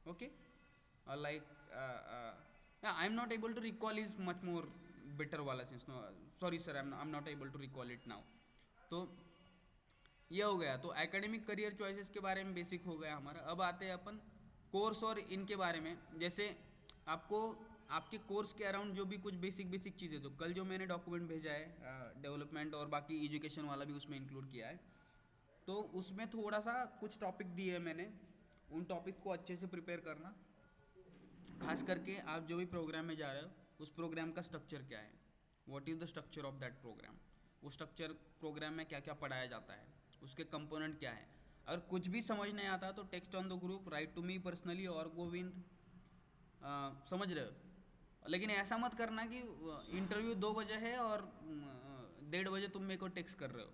Okay, or like yeah, I am not able to recall is much more better वाला sense. No, sorry sir I'm not able to recall it now. तो ये हो गया. तो academic career choices के बारे में basic हो गया हमारा. अब आते हैं अपन कोर्स और इनके बारे में. जैसे आपको आपके कोर्स के अराउंड जो भी कुछ बेसिक चीज़ें, तो कल जो मैंने डॉक्यूमेंट भेजा है डेवलपमेंट और बाकी एजुकेशन वाला भी उसमें इंक्लूड किया है, तो उसमें थोड़ा सा कुछ टॉपिक दिए है मैंने. उन टॉपिक को अच्छे से प्रिपेयर करना. खास करके आप जो भी प्रोग्राम में जा रहे हो उस प्रोग्राम का स्ट्रक्चर क्या है, what is the structure of that programme. उस स्ट्रक्चर प्रोग्राम में क्या क्या पढ़ाया जाता है, उसके कंपोनेंट क्या है. अगर कुछ भी समझ नहीं आता तो text on the group, right to me personally और गोविंद. समझ रहे हो? लेकिन ऐसा मत करना कि इंटरव्यू 2 बजे है और 1:30 बजे तुम मेरे को टेक्स्ट कर रहे हो.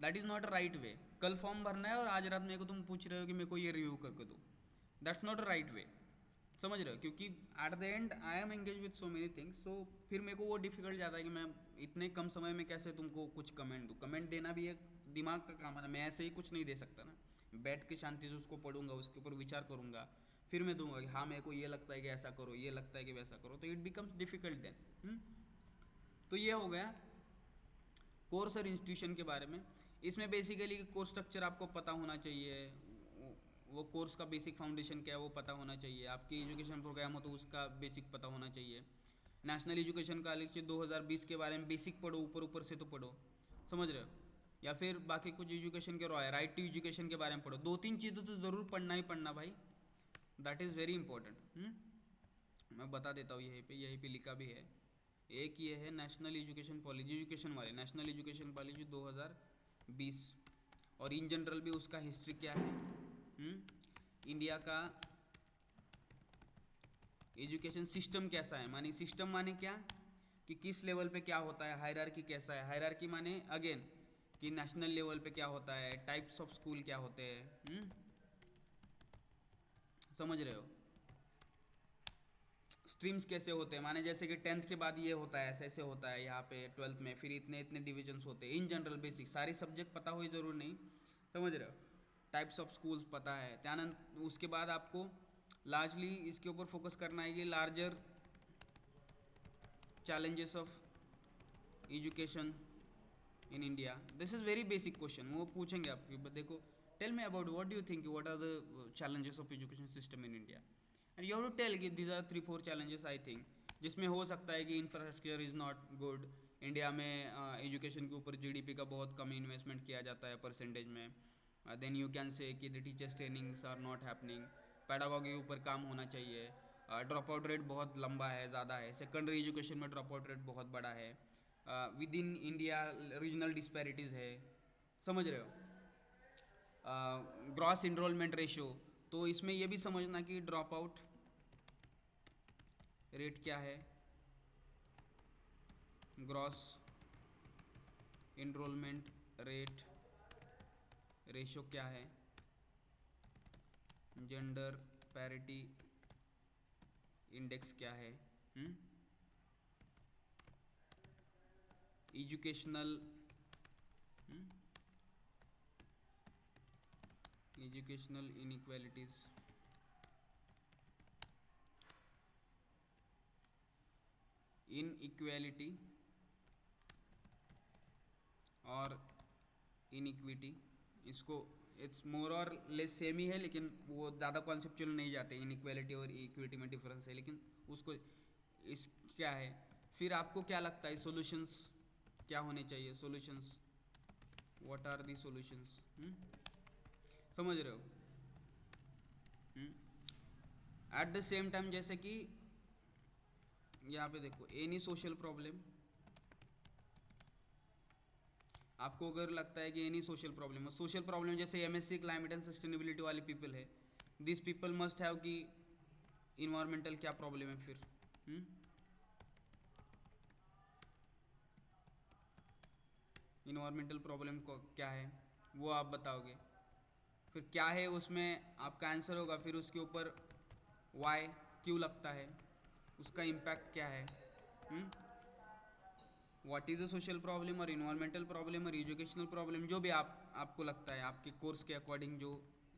That is not a right वे. कल फॉर्म भरना है और आज रात मेरे को तुम पूछ रहे हो कि मेरे को ये रिव्यू करके दो. That's not a right way. समझ रहे हो? क्योंकि at the end I am engage with so many things. So फिर मेरे को वो डिफिकल्ट जाता है कि मैं इतने कम समय में कैसे तुमको कुछ कमेंट दूँ. कमेंट देना भी एक दिमाग का काम है. मैं ऐसे ही कुछ नहीं दे सकता ना. बैठ के शांति से उसको पढ़ूंगा, उसके ऊपर विचार करूंगा, फिर मैं दूंगा कि हाँ मेरे को ये लगता है कि ऐसा करो, ये लगता है कि वैसा करो. तो इट बिकम्स डिफिकल्ट देन. तो ये हो गया कोर्स और इंस्टीट्यूशन के बारे में. इसमें बेसिकली कोर्स स्ट्रक्चर आपको पता होना चाहिए, वो कोर्स का बेसिक फाउंडेशन क्या है वो पता होना चाहिए. आपकी एजुकेशन प्रोग्राम हो तो उसका बेसिक पता होना चाहिए. नेशनल एजुकेशन पॉलिसी 2020 के बारे में बेसिक पढ़ो, ऊपर ऊपर से तो पढ़ो, समझ रहे हो, या फिर बाकी कुछ एजुकेशन के रॉय राइट टू एजुकेशन के बारे में पढ़ो। 2-3 चीज़ें तो ज़रूर पढ़ना ही पढ़ना भाई, दैट इज़ वेरी इंपॉर्टेंट। मैं बता देता हूँ, यहीं पे लिखा भी है। एक ये है नेशनल एजुकेशन पॉलिसी, एजुकेशन वाले नेशनल एजुकेशन पॉलिसी 2020, और इन जनरल भी उसका हिस्ट्री क्या है, इंडिया का एजुकेशन सिस्टम कैसा है। माने सिस्टम माने क्या, कि किस लेवल पे क्या होता है, हायरार्की कैसा है। हायरार्की माने अगेन कि नेशनल लेवल पे क्या होता है, टाइप्स ऑफ स्कूल क्या होते हैं, समझ रहे हो, स्ट्रीम्स कैसे होते हैं। माने जैसे कि 10th के बाद ये होता है, ऐसे ऐसे होता है यहाँ पे 12th में, फिर इतने इतने डिविजन्स होते हैं। इन जनरल बेसिक सारे सब्जेक्ट पता हो जरूर नहीं, समझ रहे हो, टाइप्स ऑफ स्कूल्स पता है। त्यानंद उसके बाद आपको लार्जली इसके ऊपर फोकस करना है कि larger challenges of education in India. This is very basic question, वो पूछेंगे आपकी। देखो, tell me about what do you think, what are the challenges of education system in India, and you have to tell कि these are 3-4 challenges I think, जिसमें हो सकता है कि infrastructure is not good. India में education के ऊपर GDP का बहुत कम इन्वेस्टमेंट किया जाता है परसेंटेज में। देन यू कैन से कि the teachers trainings are not happening, pedagogy के ऊपर काम होना चाहिए। ड्रॉप आउट रेट बहुत लंबा है, ज़्यादा है। सेकेंडरी एजुकेशन में ड्रॉप आउट रेट बहुत बड़ा है। With in India regional disparities है, समझ रहे हो। ग्रॉस इनरोलमेंट रेशियो, तो इसमें ये भी समझना कि ड्रॉप आउट रेट क्या है, ग्रॉस इनरोलमेंट रेट रेशियो क्या है, जेंडर पैरिटी इंडेक्स क्या है, एजुकेशनल इनइक्वालिटीज़, इनइक्वालिटी और इनइक्विटी। इसको इट्स मोर और लेस सेम ही है, लेकिन वो ज़्यादा कॉन्सेप्चुअल नहीं जाते। इनइक्वालिटी और इक्विटी में डिफरेंस है, लेकिन उसको इस क्या है। फिर आपको क्या लगता है सॉल्यूशंस क्या होने चाहिए, solutions, what are the solutions, समझ रहे हो। एट द सेम टाइम जैसे कि यहाँ पे देखो, एनी सोशल प्रॉब्लम, आपको अगर लगता है कि एनी सोशल प्रॉब्लम जैसे एमएससी क्लाइमेट एंड सस्टेनेबिलिटी वाले पीपल है, दिस पीपल मस्ट हैव कि इन्वायरमेंटल क्या प्रॉब्लम है, फिर इन्वायरमेंटल प्रॉब्लम को क्या है वो आप बताओगे। फिर क्या है उसमें आपका आंसर होगा, फिर उसके ऊपर वाई क्यों लगता है, उसका इम्पैक्ट क्या है, what is a social problem और इन्वायरमेंटल प्रॉब्लम और एजुकेशनल प्रॉब्लम, जो भी आपको लगता है आपके कोर्स के अकॉर्डिंग जो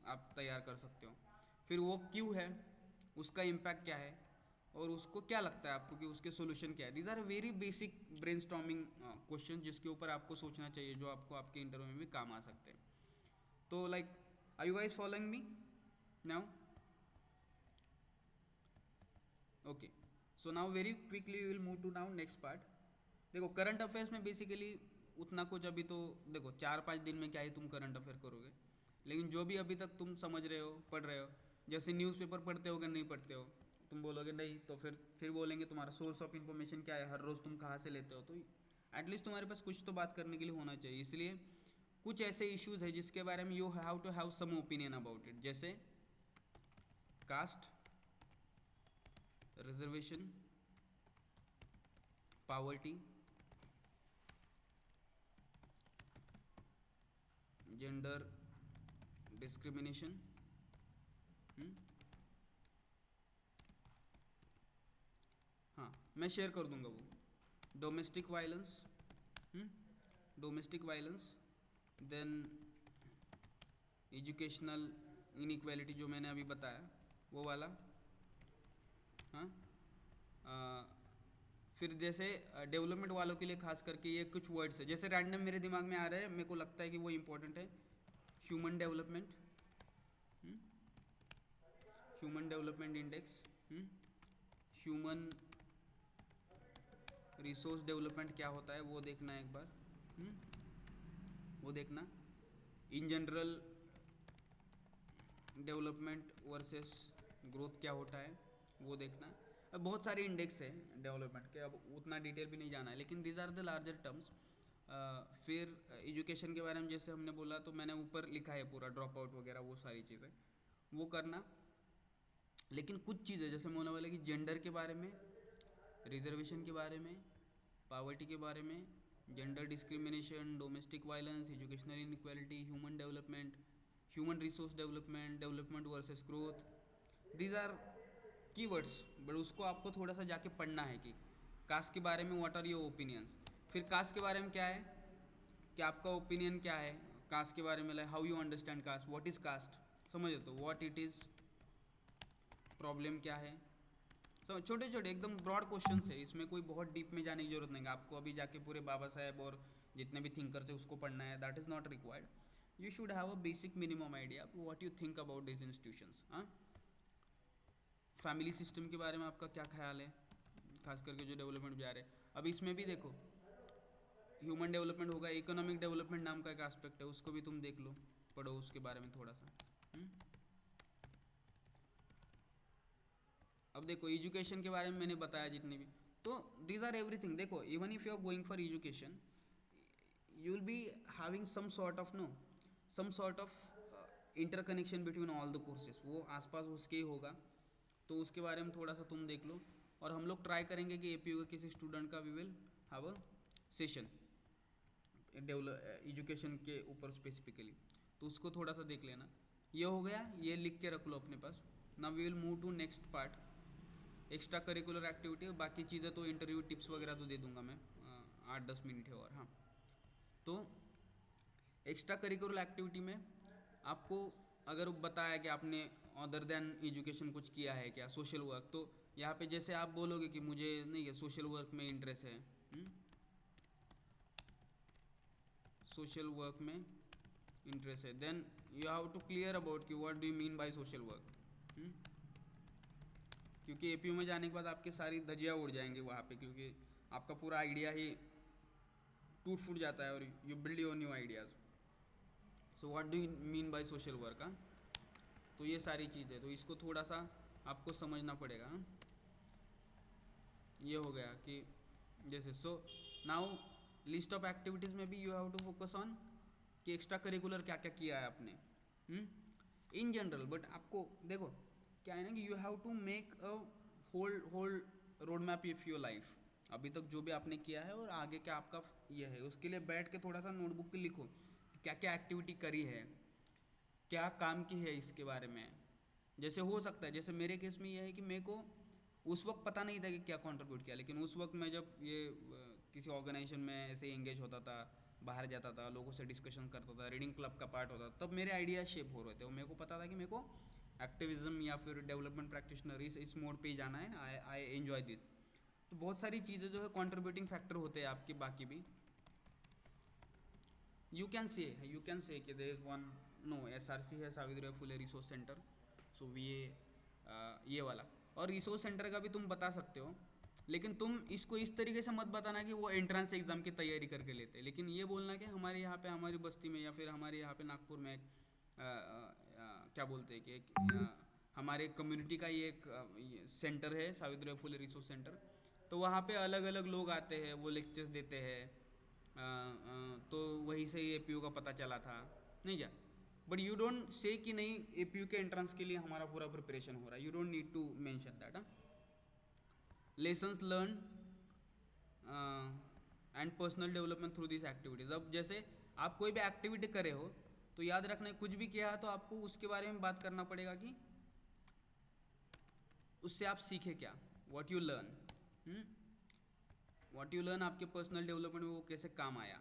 आप तैयार कर सकते हो। फिर वो क्यों है, उसका इम्पैक्ट क्या है, और उसको क्या लगता है आपको कि उसके सोल्यूशन क्या है। These are very basic brainstorming question जिसके ऊपर आपको सोचना चाहिए, जो आपको आपके इंटरव्यू में भी काम आ सकते हैं। तो like, are you guys following me now? Okay, so now very quickly will move to now next part. देखो, करंट अफेयर्स में बेसिकली उतना कुछ अभी तो देखो 4-5 दिन में क्या ही तुम करंट अफेयर करोगे, लेकिन जो भी अभी तक तुम समझ रहे हो, पढ़ रहे हो, जैसे न्यूज़पेपर पढ़ते हो कि नहीं पढ़ते हो, तुम बोलोगे नहीं, तो फिर बोलेंगे तुम्हारा सोर्स ऑफ इन्फॉर्मेशन क्या है, हर रोज़ तुम कहाँ से लेते हो। तो एटलीस्ट तुम्हारे पास कुछ तो बात करने के लिए होना चाहिए। इसलिए कुछ ऐसे इश्यूज़ है जिसके बारे में you have to have some opinion about it, जैसे caste, reservation, poverty, gender discrimination, हाँ मैं शेयर कर दूंगा वो, domestic violence, then educational inequality जो मैंने अभी बताया वो वाला, हाँ। फिर जैसे डेवलपमेंट वालों के लिए खास करके ये कुछ वर्ड्स है, जैसे रैंडम मेरे दिमाग में आ रहे हैं, मेरे को लगता है कि वो इम्पोर्टेंट है। Human development index, human resource development क्या होता है वो देखना है एक बार। वो देखना, in general development versus growth क्या होता है वो देखना। अब बहुत सारे इंडेक्स है डेवलपमेंट के, अब उतना डिटेल भी नहीं जाना है, लेकिन these are the larger terms. फिर एजुकेशन के बारे में जैसे हमने बोला, तो मैंने ऊपर लिखा है पूरा, ड्रॉप आउट वगैरह वो सारी चीज़ें वो करना। लेकिन कुछ चीज़ें जैसे मैं बोलने वाला कि जेंडर के बारे में, रिजर्वेशन के बारे में, पावर्टी के बारे में, gender discrimination, domestic violence, educational inequality, human development, human resource development, development versus growth, these are keywords. But उसको आपको थोड़ा सा जाके पढ़ना है कि कास्ट के बारे में व्हाट आर योर ओपिनियंस। फिर कास्ट के बारे में क्या है कि आपका ओपिनियन क्या है कास्ट के बारे में, like how you understand caste, what is caste, समझ तो व्हाट इट इज़, प्रॉब्लम क्या है। तो छोटे छोटे एकदम ब्रॉड क्वेश्चन है, इसमें कोई बहुत डीप में जाने की जरूरत नहीं है आपको। अभी जाके पूरे बाबा साहेब और जितने भी थिंकर्स है उसको पढ़ना है, that is not required. You should have a basic minimum idea what you think about this institutions. हाँ, फैमिली सिस्टम के बारे में आपका क्या ख्याल है, खास करके जो डेवलपमेंट जा रहे हैं। अब इसमें भी देखो ह्यूमन डेवलपमेंट होगा, इकोनॉमिक डेवलपमेंट नाम का एक एस्पेक्ट है, उसको भी तुम देख लो, पढ़ो उसके बारे में थोड़ा सा। अब देखो एजुकेशन के बारे में मैंने बताया जितनी भी, तो दीज आर एवरीथिंग। देखो even if you are going for education, you will be having some sort of interconnection between all the courses, वो आसपास उसके ही होगा, तो उसके बारे में थोड़ा सा तुम देख लो। और हम लोग ट्राई करेंगे कि एपीयू के किसी स्टूडेंट का we will have a session education के ऊपर स्पेसिफिकली, तो उसको थोड़ा सा देख लेना। ये हो गया, ये लिख के रख लो अपने पास। Now we will move to next part, extra curricular activity. और बाकी चीज़ें तो इंटरव्यू टिप्स वगैरह तो दे दूंगा मैं, 8-10 मिनट है और। हाँ, तो एक्स्ट्रा करिकुलर एक्टिविटी में आपको अगर बताया कि आपने अदर देन एजुकेशन कुछ किया है क्या, सोशल वर्क, तो यहाँ पे जैसे आप बोलोगे कि मुझे नहीं है सोशल वर्क में इंटरेस्ट है, सोशल वर्क में इंटरेस्ट है, then you have to clear about कि what do you mean by social work. क्योंकि एपीयू में जाने के बाद आपकी सारी धज्जियाँ उड़ जाएंगी वहाँ पे, क्योंकि आपका पूरा आइडिया ही टूट फूट जाता है और you build your new ideas. So what do you mean by social work. तो ये सारी चीज़ें, तो इसको थोड़ा सा आपको समझना पड़ेगा। ये हो गया कि जैसे, so now list of activities में भी you have to focus on कि एक्स्ट्रा करिकुलर क्या क्या किया है आपने इन जनरल। बट आपको देखो क्या है ना कि you have to make a whole road map of your life. अभी तक जो भी आपने किया है और आगे क्या आपका ये है, उसके लिए बैठ के थोड़ा सा नोटबुक पे लिखो क्या क्या एक्टिविटी करी है, क्या काम की है इसके बारे में। जैसे हो सकता है, जैसे मेरे केस में ये है कि मेरे को उस वक्त पता नहीं था कि क्या कंट्रीब्यूट किया, लेकिन उस वक्त मैं जब ये किसी ऑर्गेनाइजेशन में ऐसे एंगेज होता था, बाहर जाता था, लोगों से डिस्कशन करता था, रीडिंग क्लब का पार्ट होता था, तब मेरे आइडिया शेप हो रहे थे और मेरे को पता था कि मेरे को एक्टिविज्म या फिर डेवलपमेंट प्रैक्टिशनर इस मोड पे ही जाना है। I enjoy this. तो बहुत सारी चीज़ें जो है कंट्रीब्यूटिंग फैक्टर होते हैं आपके। बाकी भी यू कैन से कि there is one, no, SRC है, Savitribai Phule resource centre. So ये वाला, और रिसोर्स सेंटर का भी तुम बता सकते हो, लेकिन तुम इसको इस तरीके से मत बताना कि वो एंट्रेंस एग्ज़ाम की तैयारी करके लेते हैं, लेकिन ये बोलना कि हमारे यहाँ पे, हमारी बस्ती में या फिर हमारे यहाँ पे नागपुर में क्या बोलते हैं कि एक हमारे कम्युनिटी का ये एक सेंटर है, सावित्रीबाई फुले रिसोर्स सेंटर। तो वहाँ पे अलग अलग लोग आते हैं, वो लेक्चर्स देते हैं, तो वहीं से ये एपीयू का पता चला था, नहीं क्या। बट यू डोंट से कि नहीं एपीयू के एंट्रेंस के लिए हमारा पूरा प्रिपरेशन हो रहा है, you don't need to mention that. Lessons learn and personal development through this activities. अब जैसे आप कोई भी एक्टिविटी करे हो तो याद रखना, कुछ भी किया है तो आपको उसके बारे में बात करना पड़ेगा कि उससे आप सीखे क्या, what you learn, what you learn आपके पर्सनल डेवलपमेंट में वो कैसे काम आया,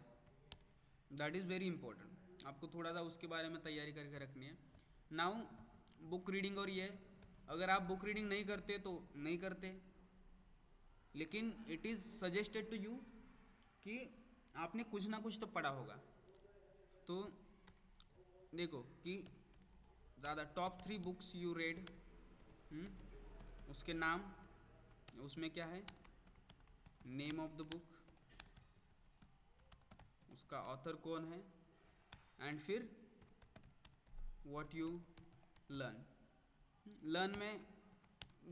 दैट इज़ वेरी इंपॉर्टेंट। आपको थोड़ा सा उसके बारे में तैयारी करके रखनी है। नाउ बुक रीडिंग, और ये अगर आप बुक रीडिंग नहीं करते तो नहीं करते, लेकिन it is suggested to you कि आपने कुछ ना कुछ तो पढ़ा होगा। तो देखो कि ज़्यादा टॉप 3 बुक्स यू रेड, उसके नाम, उसमें क्या है, नेम ऑफ द बुक, उसका ऑथर कौन है, एंड फिर व्हाट यू लर्न। लर्न में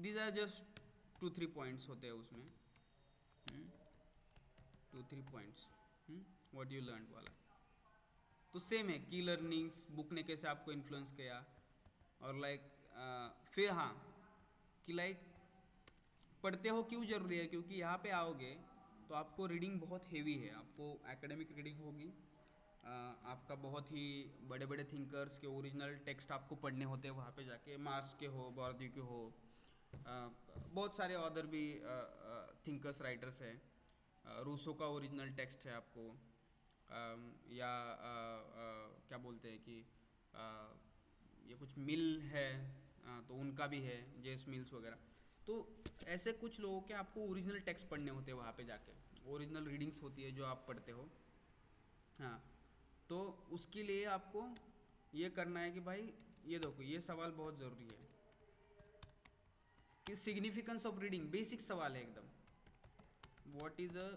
दीज आर जस्ट 2-3 पॉइंट्स होते हैं उसमें, 2-3 पॉइंट्स व्हाट यू लर्न वाला। तो सेम है की लर्निंग्स, बुक ने कैसे आपको इन्फ्लुएंस किया, और लाइक फिर हाँ कि लाइक पढ़ते हो क्यों ज़रूरी है, क्योंकि यहाँ पे आओगे तो आपको रीडिंग बहुत हेवी है, आपको एकेडमिक रीडिंग होगी, आपका बहुत ही बड़े बड़े थिंकर्स के ओरिजिनल टेक्स्ट आपको पढ़ने होते हैं वहाँ पे जाके, मार्क्स के हो, बॉर्दी के हो, बहुत सारे ऑदर भी थिंकर्स राइटर्स हैं, रूसो का ओरिजिनल टेक्स्ट है आपको, या क्या बोलते हैं कि ये कुछ मिल है, तो उनका भी है, जेस मिल्स वगैरह। तो ऐसे कुछ लोगों के आपको ओरिजिनल टेक्स्ट पढ़ने होते हैं वहाँ पे जाके, ओरिजिनल रीडिंग्स होती है जो आप पढ़ते हो। हाँ, तो उसके लिए आपको ये करना है कि भाई ये देखो, ये सवाल बहुत ज़रूरी है कि सिग्निफिकेंस ऑफ रीडिंग, बेसिक सवाल है एकदम। What is a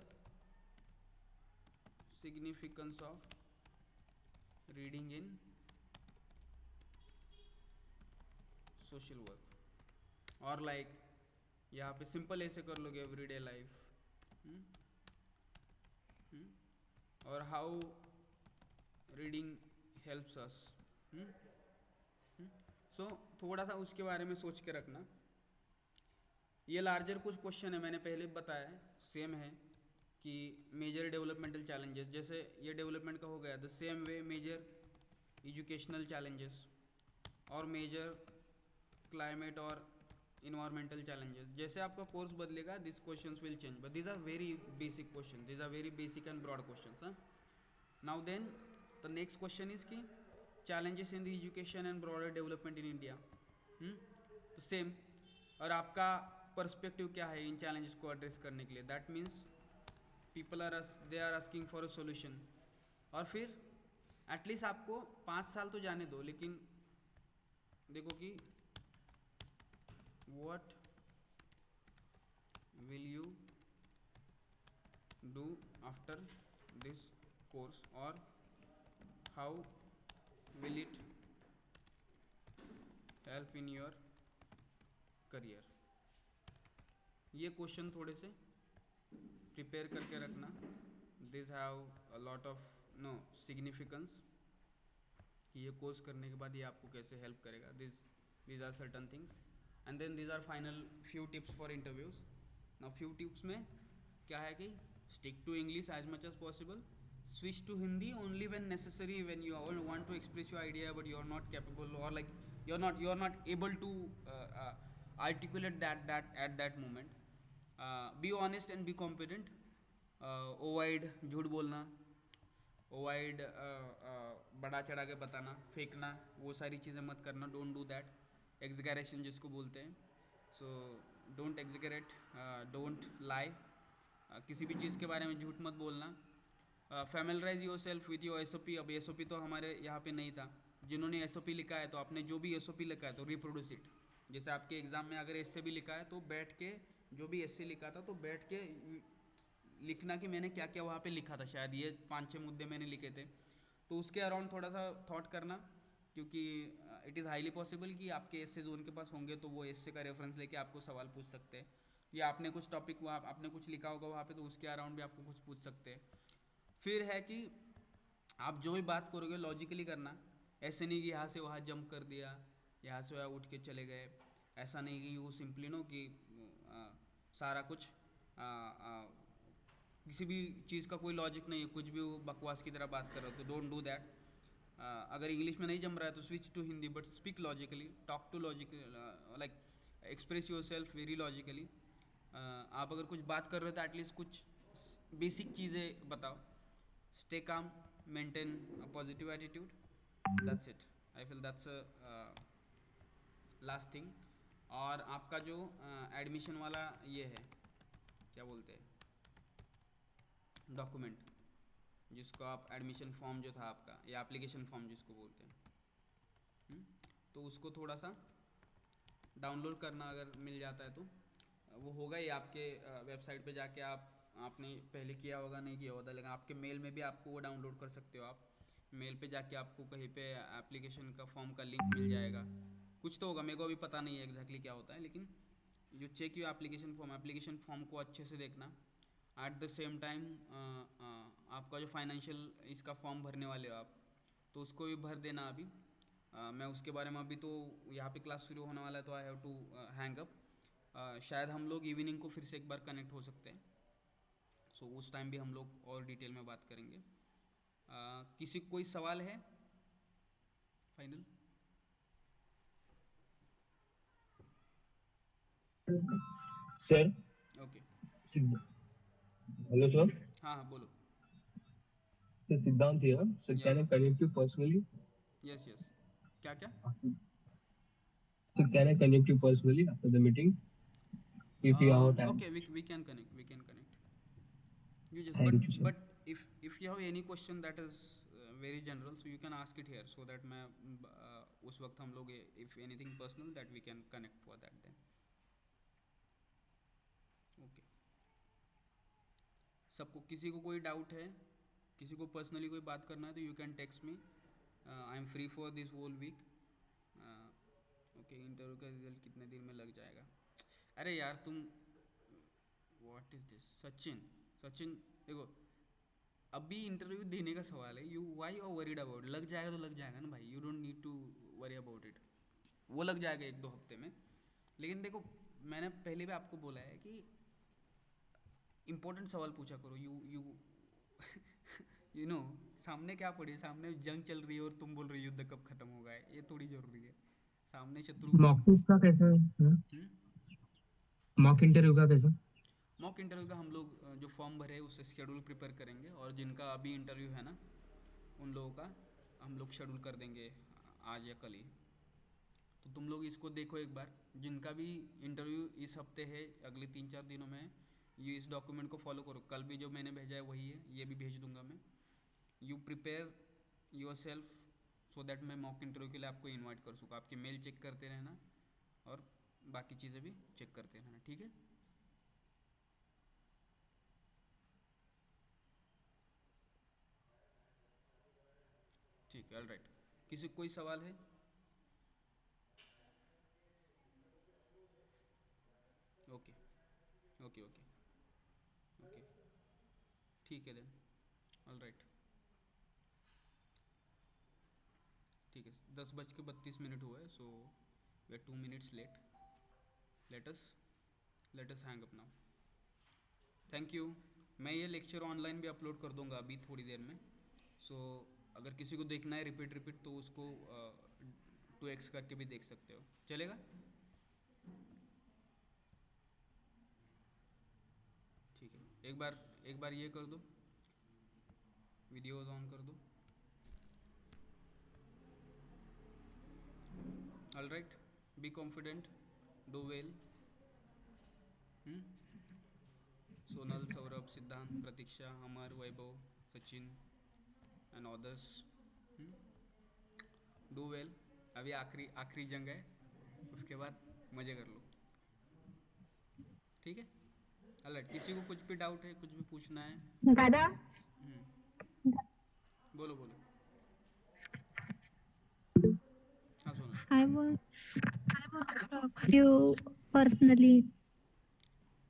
significance of reading in social work, और लाइक यहाँ पे सिंपल ऐसे कर लोगे एवरीडे लाइफ, और हाउ रीडिंग हेल्प्स अस। सो थोड़ा सा उसके बारे में सोच के रखना। ये लार्जर कुछ क्वेश्चन है, मैंने पहले बताया, सेम है कि मेजर डेवलपमेंटल चैलेंजेस, जैसे ये डेवलपमेंट का हो गया, the same way major educational challenges और मेजर क्लाइमेट और इन्वायरमेंटल चैलेंजेस। जैसे आपका कोर्स बदलेगा this questions will change, but these are very basic question, these are very basic and broad questions. Now then the next question is की challenges in the education and broader development in India। तो same, और आपका perspective क्या है इन challenges को address करने के लिए, that means people are they are asking for a solution. और फिर एटलीस्ट आपको 5 साल तो जाने दो, लेकिन देखो कि what will you do after this course, और how will it help in your career। ये क्वेश्चन थोड़े से प्रिपेयर करके रखना, this have a lot of no significance कि ये कोर्स करने के बाद ये आपको कैसे हेल्प करेगा, these are certain things, and then these are final few tips for interviews. Now few tips में क्या है कि stick to English as much as possible, switch to Hindi only when necessary, when you want to express your idea but you are not capable, or like you are not able to articulate that at that moment। be honest and be confident, avoid झूठ बोलना, avoid बड़ा चढ़ा के बताना, फेंकना, वो सारी चीज़ें मत करना, डोंट डू दैट, एग्जैगरेशन जिसको बोलते हैं। So don't exaggerate, don't lie, किसी भी चीज़ के बारे में झूठ मत बोलना। Familiarize your self with your SOP। अब SOP तो हमारे यहाँ पे नहीं था, जिन्होंने SOP लिखा है तो आपने जो भी SOP लिखा है तो रिप्रोड्यूस इट। जैसे आपके एग्ज़ाम में अगर ऐसे भी लिखा है तो बैठ के, जो भी ऐसे लिखा था तो बैठ के लिखना कि मैंने क्या क्या वहाँ पे लिखा था, शायद ये 5-6 मुद्दे मैंने लिखे थे, तो उसके अराउंड थोड़ा सा थॉट करना, क्योंकि इट इज़ हाईली पॉसिबल कि आपके एस्से जो उनके पास होंगे तो वो एस्से का रेफरेंस लेके आपको सवाल पूछ सकते हैं, या आपने कुछ टॉपिक वहाँ आपने कुछ लिखा होगा वहाँ पे तो उसके अराउंड भी आपको कुछ पूछ सकते हैं। फिर है कि आप जो भी बात करोगे लॉजिकली करना, ऐसे नहीं कि यहाँ से वहाँ जंप कर दिया, यहाँ से वहाँ उठ के चले गए, ऐसा नहीं कि यू सिंपली नो कि सारा कुछ किसी भी चीज़ का कोई लॉजिक नहीं है, कुछ भी वो बकवास की तरह बात कर रहे हो, तो डोंट डू दैट। अगर इंग्लिश में नहीं जम रहा है तो switch to Hindi, but speak logically, talk to logic, like express your self very logically. आप अगर कुछ बात कर रहे हो तो एटलीस्ट कुछ बेसिक चीज़ें बताओ। Stay calm, maintain a positive attitude, that's it। I feel that's a last thing। और आपका जो एडमिशन वाला ये है, क्या बोलते हैं, डॉक्यूमेंट, जिसको आप एडमिशन फॉर्म जो था आपका, या एप्लीकेशन फॉर्म जिसको बोलते हैं, तो उसको थोड़ा सा डाउनलोड करना, अगर मिल जाता है तो वो होगा ही आपके वेबसाइट पे जाके आप आपने पहले किया होगा नहीं किया होगा, लेकिन आपके मेल में भी आपको वो डाउनलोड कर सकते हो आप। मेल पे जाके आपको कहीं पे एप्लीकेशन का फॉर्म का लिंक मिल जाएगा। कुछ तो होगा, मेरे को अभी पता नहीं है एग्जैक्टली क्या होता है, लेकिन you check you application form को अच्छे से देखना। एट द सेम टाइम आपका जो फाइनेंशियल इसका फॉर्म भरने वाले हो आप, तो उसको भी भर देना अभी। मैं उसके बारे में अभी तो यहाँ पे क्लास शुरू होने वाला है तो I have to hang up. शायद हम लोग इवनिंग को फिर से एक बार कनेक्ट हो सकते हैं। सो उस टाइम भी हम लोग और डिटेल में बात करेंगे। किसी को कोई सवाल है final? Sir, okay. Hello sir, हाँ हाँ बोलो। सिद्धांत हियर सर, या can I connect you personally? Yes yes. क्या क्या? So can I connect you personally after the meeting if you have time? Okay, we can connect, we can connect. You just Thank you, sir. but if you have any question that is very general, so you can ask it here so that मैं उस वक्त हम लोग if anything personal that we can connect for that then. Okay. सबको किसी को कोई doubt है, किसी को पर्सनली कोई बात करना है तो you can text me. I am free for this whole week. Okay, interview का रिजल्ट कितने दिन में लग जाएगा? अरे यार तुम, what is this Sachin? Sachin देखो, अभी इंटरव्यू देने का सवाल है, you why are worried about? लग जाएगा तो लग जाएगा ना भाई, you don't need to worry about it. वो लग जाएगा 1-2 हफ्ते में। लेकिन देखो, मैंने पहले भी आपको बोला है कि इम्पोर्टेंट सवाल पूछा करो। यू यू यू नो सामने क्या पड़ी, सामने जंग चल रही है और तुम बोल रहे हो युद्ध कब खत्म होगा, ये थोड़ी जरूरी है। सामने शत्रु। मॉक टेस्ट का कैसे? मॉक किसका? इंटरव्यू का कैसे? मॉक इंटरव्यू का हम लोग जो फॉर्म भरे हैं उससे शेड्यूल प्रिपेयर करेंगे, और जिनका अभी इंटरव्यू है ना उन लोगों का हम लोग शेड्यूल कर देंगे आज या कल ही। तो तुम लोग इसको देखो एक बार, जिनका भी इंटरव्यू इस हफ्ते है, अगले 3-4 दिनों में है, ये इस डॉक्यूमेंट को फॉलो करो। कल भी जो मैंने भेजा है वही है, ये भी भेज दूंगा मैं। You prepare your self so that मैं मॉक इंटरव्यू के लिए आपको इन्वाइट कर सकूँ। आपके मेल चेक करते रहना और बाकी चीज़ें भी चेक करते रहना, ठीक है? ठीक है, ऑल राइट। किसी को कोई सवाल है? ओके ओके ओके ओके, ठीक है देन, ऑल राइट। ठीक है, 10:32 हुआ है, so we are 2 minutes late. Let's let's hang up now. Thank you. मैं ये लेक्चर ऑनलाइन भी अपलोड कर दूंगा अभी थोड़ी देर में। सो अगर किसी को देखना है रिपीट रिपीट तो उसको 2x करके भी देख सकते हो, चलेगा? ठीक है, एक बार ये कर दो, वीडियोस ऑन कर दो। All right, be confident, do well. Sonal, Saurabh, Siddhant, Pratiksha, Amar, Vaibhav, Sachin and others, do well. अभी आखिरी आखिरी जंग है, उसके बाद मज़े कर लो, ठीक है? अलर्ट, किसी को कुछ भी डाउट है, कुछ भी पूछना है? दादा, हम्म, बोलो बोलो। हाँ Sonal. I want to talk to you personally.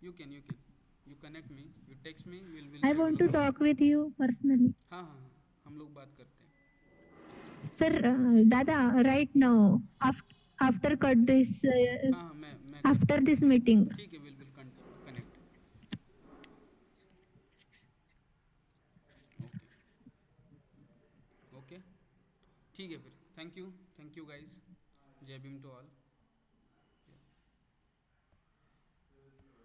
You connect me, you text me, will I want schedule to a call. talk with you personally. हाँ हाँ हाँ, हम लोग बात करते हैं। Sir, Dada, right now, after cut this, हाँ हाँ, मैं कर after this meeting. ठीक है, विल कनेक्ट। ओके ओके, ठीक है फिर। Thank you guys. जय भीम टू ऑल।